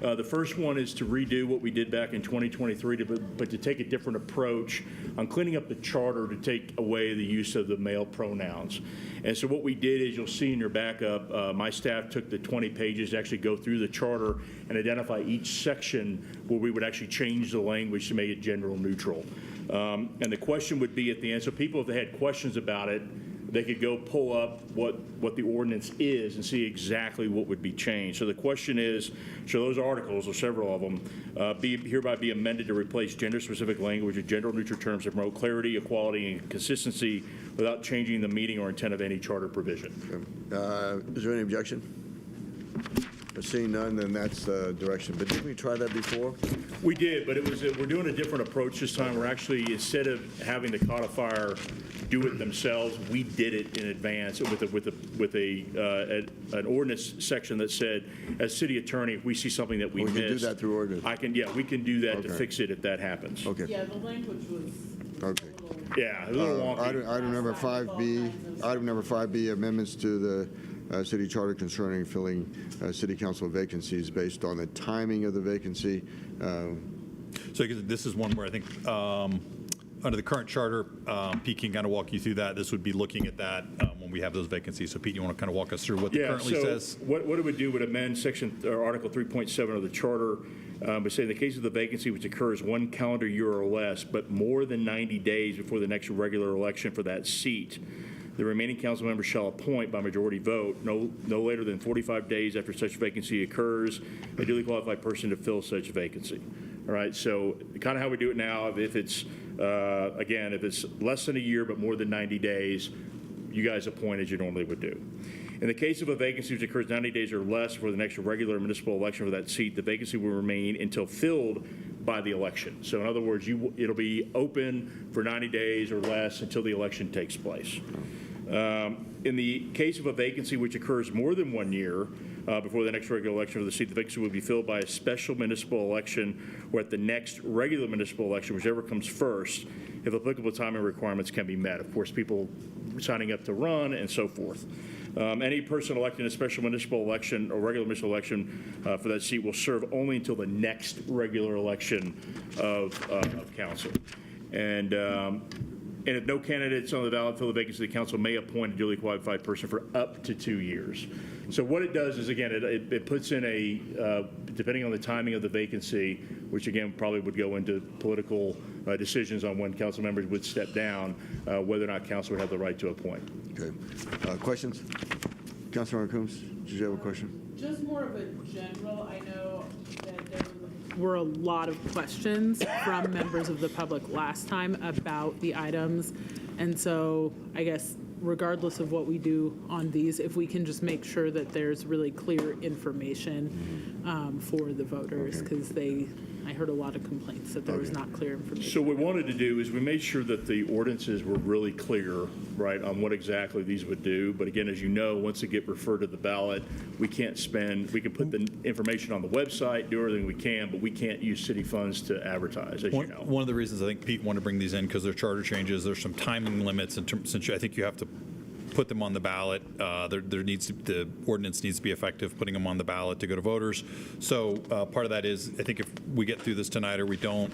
The first one is to redo what we did back in 2023, but to take a different approach on cleaning up the charter to take away the use of the male pronouns. And so what we did is, you'll see in your backup, my staff took the 20 pages to actually go through the charter and identify each section where we would actually change the language to make it gender neutral. And the question would be at the end, so people, if they had questions about it, they could go pull up what the ordinance is and see exactly what would be changed. So the question is, should those articles, or several of them, hereby be amended to replace gender-specific language with gender-neutral terms to promote clarity, equality, and consistency without changing the meaning or intent of any charter provision? Is there any objection? Seeing none, then that's the direction. But didn't we try that before? We did, but it was we're doing a different approach this time. We're actually, instead of having the codifier do it themselves, we did it in advance with an ordinance section that said, as city attorney, if we see something that we missed, can do that through ordinance. we can do that to Okay. fix it if that happens. Okay. Yeah, the language was. Okay. Yeah, a little wonky. Item number 5B, item number 5B, amendments to the city charter concerning filling city council vacancies based on the timing of the vacancy. So this is one where I think under the current charter, Pete can kind of walk you through that. This would be looking at that when we have those vacancies. So Pete, you want to kind of walk us through what it currently says? What it would do would amend section or Article 3.7 of the charter by saying, in the case of the vacancy which occurs 1 calendar year or less, but more than 90 days before the next regular election for that seat, the remaining council members shall appoint by majority vote no later than 45 days after such vacancy occurs a duly qualified person to fill such vacancy. All right, so kind of how we do it now, if it's, again, if it's less than a year but more than 90 days, you guys appoint as you normally would do. In the case of a vacancy which occurs 90 days or less for the next regular municipal election for that seat, the vacancy will remain until filled by the election. So in other words, it'll be open for 90 days or less until the election takes place. In the case of a vacancy which occurs more than 1 year before the next regular election for the seat, the vacancy will be filled by a special municipal election or at the next regular municipal election, whichever comes first, if applicable timing requirements can be met. Of course, people signing up to run and so forth. Any person elected in a special municipal election or regular municipal election for that seat will serve only until the next regular election of council. And if no candidates on the ballot fill the vacancy, the council may appoint a duly qualified person for up to 2 years. So what it does is, again, it puts in a, depending on the timing of the vacancy, which again probably would go into political decisions on when council members would step down, whether or not council would have the right to appoint. Okay. Questions? Councilmember Coombs, did you have a question? Just more of a general, I know that there were a lot of questions from members of the public last time about the items. And so I guess regardless of what we do on these, if we can just make sure that there's really clear information for the voters, because I heard a lot of complaints that there was not clear information. So what we wanted to do is we made sure that the ordinances were really clear, right, on what exactly these would do. But again, as you know, once they get referred to the ballot, we can put the information on the website, do everything we can, but we can't use city funds to advertise, as you know. One of the reasons I think Pete wanted to bring these in, because they're charter changes, there's some timing limits in terms, since I think you have to put them on the ballot. The ordinance needs to be effective putting them on the ballot to go to voters. So part of that is, I think if we get through this tonight or we don't,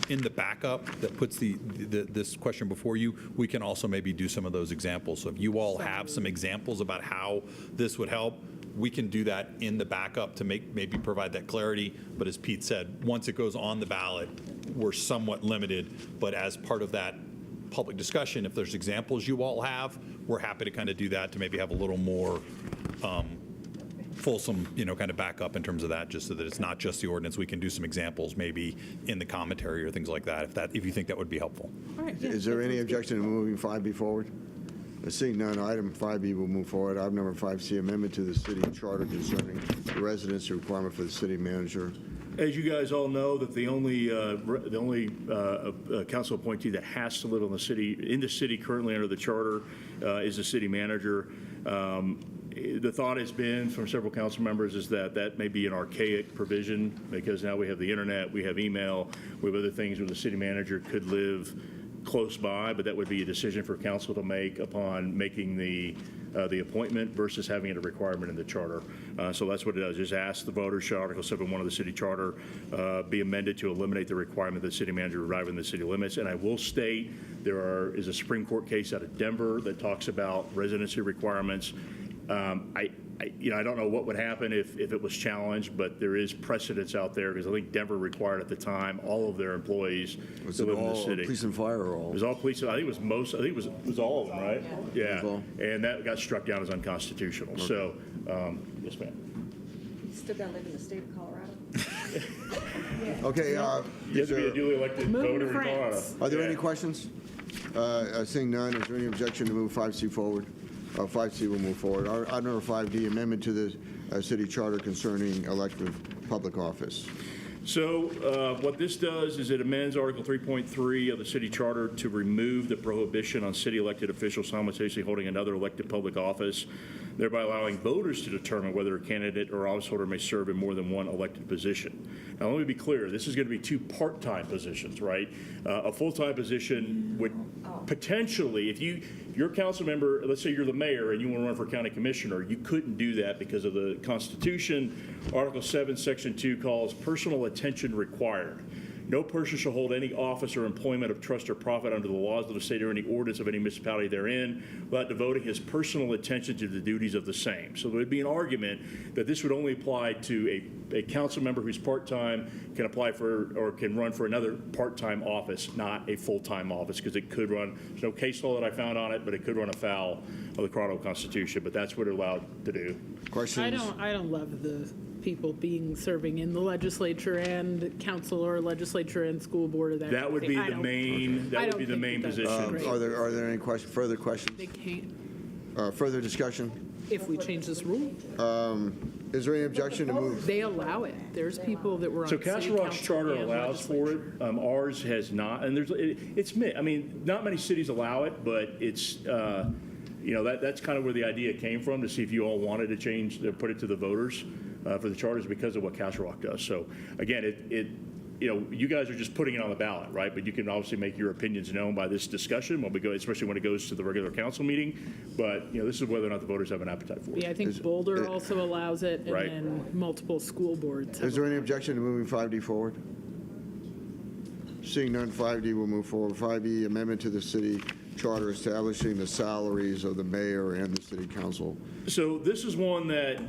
in the backup that puts this question before you, we can also maybe do some of those examples. So if you all have some examples about how this would help, we can do that in the backup to maybe provide that clarity. But as Pete said, once it goes on the ballot, we're somewhat limited. But as part of that public discussion, if there's examples you all have, we're happy to kind of do that to maybe have a little more fulsome, kind of backup in terms of that, just so that it's not just the ordinance. We can do some examples maybe in the commentary or things like that, if you think that would be helpful. All right, yeah, Is there that any sounds good. objection to moving 5B forward? Seeing none, item 5B will move forward. Item number 5C, amendment to the city charter concerning the residency requirement for the city manager. As you guys all know, that the only council appointee that has to live in the city currently under the charter is the city manager. The thought has been from several council members is that may be an archaic provision because now we have the internet, we have email, we have other things where the city manager could live close by, but that would be a decision for council to make upon making the appointment versus having it a requirement in the charter. So that's what it does, just ask the voters, should Article 7.1 of the city charter be amended to eliminate the requirement that the city manager arrive in the city limits. And I will state there is a Supreme Court case out of Denver that talks about residency requirements. I don't know what would happen if it was challenged, but there is precedence out there because I think Denver required at the time all of their employees Was to it live in the all city. police and fire or all? It was all police. I think it was it was all of them, right? Yeah. all. And that got struck down as unconstitutional. So, yes, ma'am. Still got to live in the state of Colorado? Okay. You have to be a duly elected voter in Colorado. Are there Yeah. any questions? Seeing none, is there any objection to move 5C forward? 5C will move forward. Item number 5D, amendment to the city charter concerning elective public office. So what this does is it amends Article 3.3 of the city charter to remove the prohibition on city elected officials simultaneously holding another elected public office, thereby allowing voters to determine whether a candidate or officeholder may serve in more than one elected position. Now, let me be clear. This is going to be 2 part-time positions, right? A full-time position would potentially, if you're a council member, let's say you're the mayor and you want to run for county commissioner, you couldn't do that because of the Constitution. Article 7, Section 2 calls personal attention required. No person shall hold any office or employment of trust or profit under the laws of the state or any ordinance of any municipality therein, without devoting his personal attention to the duties of the same. So there would be an argument that this would only apply to a council member who's part-time can apply for or can run for another part-time office, not a full-time office, because it could run, there's no case law that I found on it, but it could run afoul of the Colorado Constitution, but that's what it's allowed to do. Questions? I don't love the people serving in the legislature and council or legislature and school board of that. That would be the main, that would be the main position. Are there any further questions? They can't, Further discussion? if we change this rule. Is there any objection to move? They allow it. There's people that were on So city Castle Rock's council charter and allows for it. Ours has not, and I mean, not many cities allow it, but it's, that's kind of where the idea came from, to see if you all wanted to change, put it to the voters for the charters because of what Castle Rock does. So again, you guys are just putting it on the ballot, right? But you can obviously make your opinions known by this discussion when we go, especially when it goes to the regular council meeting. But, this is whether or not the voters have an appetite for it. Yeah, I think Boulder also allows it, and Right. then multiple school boards. Is there any objection to moving 5D forward? Seeing none, 5D will move forward. 5E, amendment to the city charter establishing the salaries of the mayor and the city council. So this is one that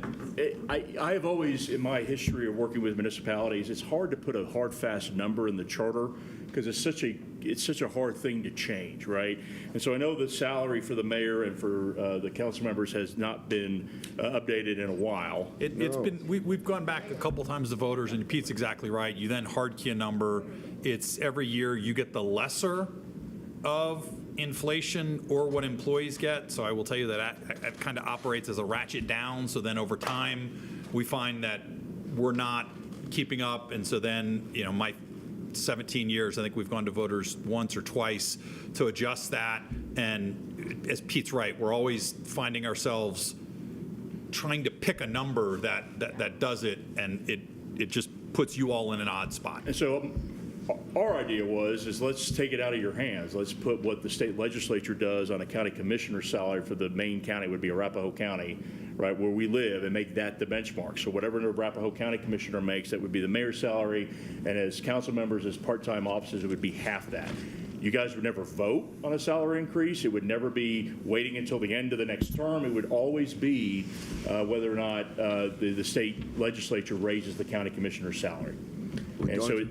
I have always, in my history of working with municipalities, it's hard to put a hard, fast number in the charter because it's such a hard thing to change, right? And so I know the salary for the mayor and for the council members has not been updated in a while. We've gone back a couple times to voters, and Pete's exactly right. You then hard key a number. It's every year you get the lesser of inflation or what employees get. So I will tell you that it kind of operates as a ratchet down. So then over time, we find that we're not keeping up. And so then, my 17 years, I think we've gone to voters once or twice to adjust that. And as Pete's right, we're always finding ourselves trying to pick a number that does it, and it just puts you all in an odd spot. And so our idea is let's take it out of your hands. Let's put what the state legislature does on a county commissioner's salary for the main county would be Arapahoe County, right, where we live, and make that the benchmark. So whatever the Arapahoe County commissioner makes, that would be the mayor's salary, and as council members, as part-time officers, it would be half that. You guys would never vote on a salary increase. It would never be waiting until the end of the next term. It would always be whether or not the state legislature raises the county commissioner's salary. And so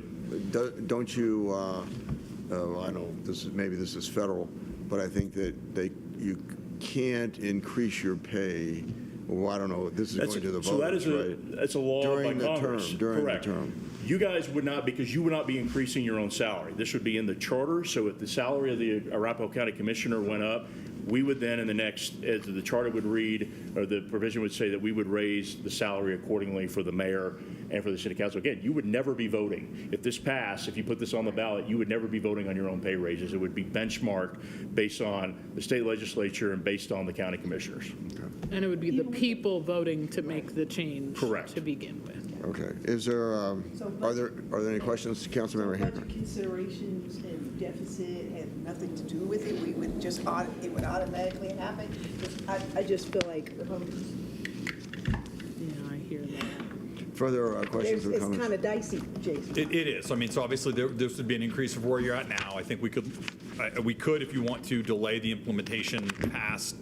Don't you, I know maybe this is federal, but I think that you can't increase your pay. Well, I don't know. This is going to the voters, so that is right? that's a law During by the Congress. term, during Correct. the term. You guys would not, because you would not be increasing your own salary. This would be in the charter. So if the salary of the Arapahoe County Commissioner went up, we would then in the next, as the charter would read, or the provision would say that we would raise the salary accordingly for the mayor and for the city council. Again, you would never be voting. If this passed, if you put this on the ballot, you would never be voting on your own pay raises. It would be benchmarked based on the state legislature and based on the county commissioners. And it would be the people voting to make the change. Correct. To begin with. Okay. Is there, are there any questions, Councilmember Hancock? Budget considerations and deficit had nothing to do with it. We would just, it would automatically happen. I just feel like Yeah, I hear that. Further questions or it's comments? kind of dicey, Jason. It is. I mean, so obviously this would be an increase of where you're at now. I think we could, if you want to delay the implementation past,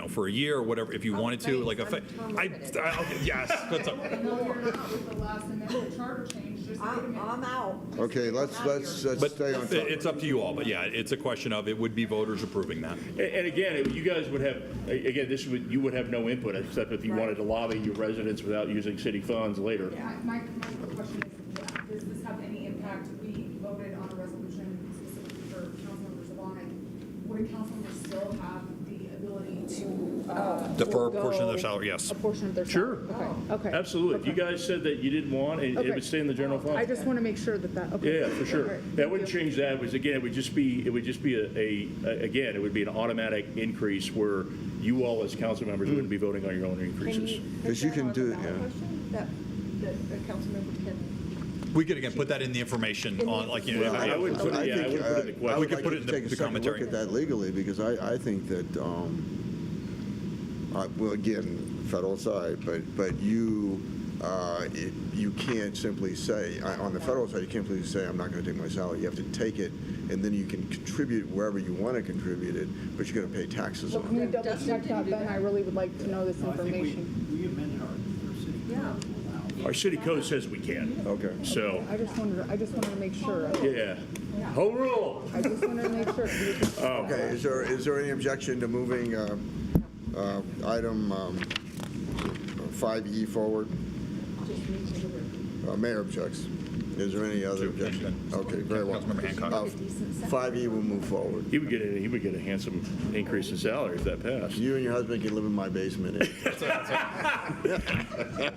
for a year or whatever, if you wanted to, like, yes, that's a. No, you're not with the last amendment charter change, just wait a minute. I'm out. Okay, let's But stay on topic. it's up to you all, but yeah, it's a question of, it would be voters approving that. And again, you guys would have, again, you would have no input except if you wanted to lobby your residents without using city funds later. Yeah, my question is, does this have any impact? We voted on a resolution specifically for council members of on it. Would a council member still have the ability to Defer a portion of their salary, yes. a portion of their Sure. salary? Okay. Absolutely. If you guys said that you didn't want, it Okay. would stay in the general fund. I just want to make sure that, okay. Yeah, for sure. All right. That wouldn't change that. It would just be again, it would be an automatic increase where you all as council members wouldn't be voting on your own increases. Because you can do, That a council member can. We could, again, put that in the information on, like, I wouldn't put it, I wouldn't put it in the question. We could put it in take a the second look commentary. at that legally, because I think that, well, again, federal side, but you can't simply say, on the federal side, you can't simply say, I'm not going to take my salary. You have to take it, and then you can contribute wherever you want to contribute it, but you're going to pay taxes Well, on can we it. double check that then? I really would like to know this information. We amended our city. Yeah. Our city code says we can. Okay. So, I just wanted to make sure. yeah. Home rule. I just wanted to make sure. Okay, is there any objection to moving item 5E forward? Mayor objects. Is there any other objection? Okay, very well. Councilmember Hancock. 5E will move forward. He would get a handsome increase in salary if that passed. You and your husband can live in my basement.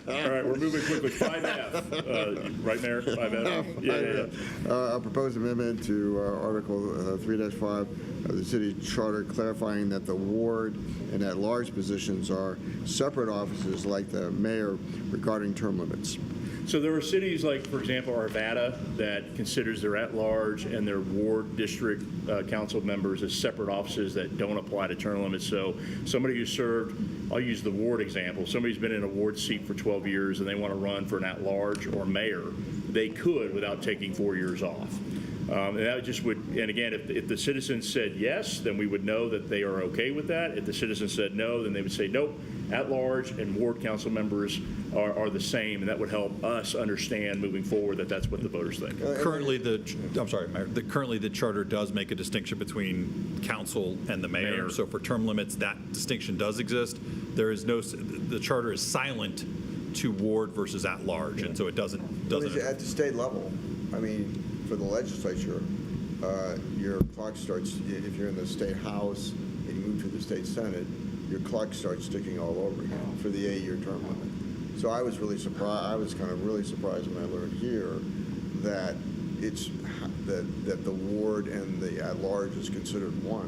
All right, we're moving quickly. 5F, right, Mayor? 5F? Yeah. A proposed amendment to Article 3-5 of the city charter clarifying that the ward and at-large positions are separate offices like the mayor regarding term limits. So there are cities like, for example, Arvada, that considers their at-large and their ward district council members as separate offices that don't apply to term limits. So somebody who served, I'll use the ward example, somebody's been in a ward seat for 12 years and they want to run for an at-large or mayor, they could without taking 4 years off. And that just would, and again, if the citizens said yes, then we would know that they are okay with that. If the citizens said no, then they would say, nope, at-large and ward council members are the same, and that would help us understand moving forward that that's what the voters think. Currently, Mayor, currently the charter does make a distinction between council and the mayor. So for term limits, that distinction does exist. There is no, the charter is silent to ward versus at-large, and so it doesn't. At the state level, I mean, for the legislature, your clock starts, if you're in the state house and you move to the state senate, your clock starts ticking all over again for the 8-year term limit. So I was really surprised, I was kind of really surprised when I learned here that it's, that the ward and the at-large is considered one,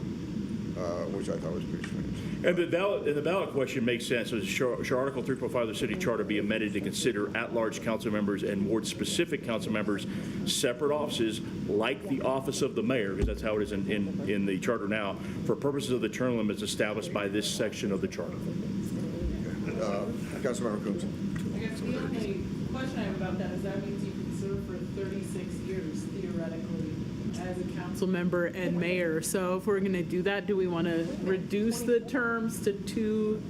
which I thought was pretty strange. And the ballot question makes sense. Should Article 3.5 of the city charter be amended to consider at-large council members and ward-specific council members separate offices like the office of the mayor, because that's how it is in the charter now, for purposes of the term limits established by this section of the charter. Councilmember Coombs. I guess the only question I have about that is that means you can serve for 36 years theoretically as a council council member and mayor. So if we're going to do that, do we want to reduce the terms to 2?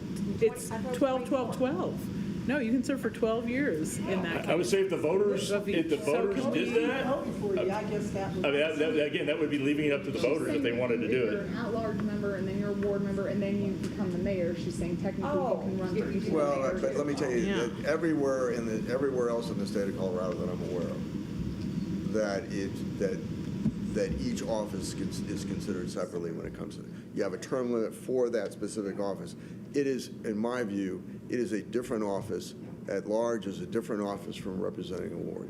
It's 12, 12, 12. No, you can serve for 12 years in that case. I would say if the voters did that, I guess that would. I mean, again, that would be leaving it up to the voters if they wanted to do You're it. an at-large member, and then you're a ward member, and then you become the mayor. She's saying technically you can run for each of the Well, mayors. but let me tell you, that everywhere else in the state of Colorado that I'm aware of, that each office is considered separately when it comes to, you have a term limit for that specific office. It is, in my view, it is a different office. At large is a different office from representing a ward.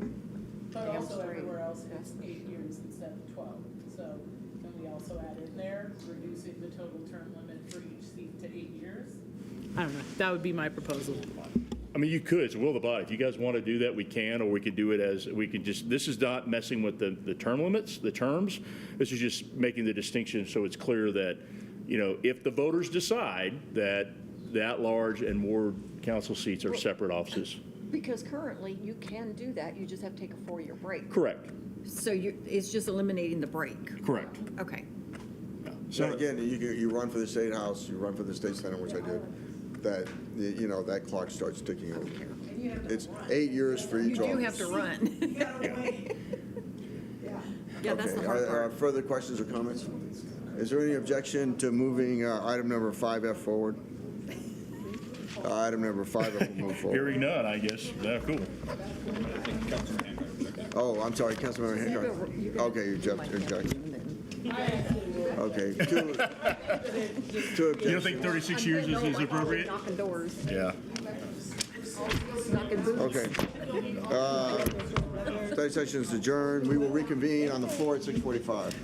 But also everywhere else it's 8 years instead of 12. So can we also add in there, reducing the total term limit for each seat to 8 years? I don't know. That would be my proposal. I mean, you could, it's will of the body. If you guys want to do that, we can, or we could do it as, this is not messing with the term limits, the terms. This is just making the distinction so it's clear that, if the voters decide that the at-large and ward council seats are separate offices. Because currently, you can do that, you just have to take a 4-year break. Correct. So it's just eliminating the break. Correct. Okay. So again, you run for the state house, you run for the state senate, which I did, that clock starts ticking over. It's 8 years for each You office. do have to run. Yeah, that's the Okay, hard are part. further questions or comments? Is there any objection to moving item number 5F forward? Item number 5F will move forward. Hearing none, I guess. Yeah, cool. Oh, I'm sorry, Councilmember Hancock. Okay, you object. Okay, two objections. You don't think 36 years is appropriate? Knocking doors. Yeah. Knocking boots. Okay. Study session is adjourned. We will reconvene on the floor at 6:45.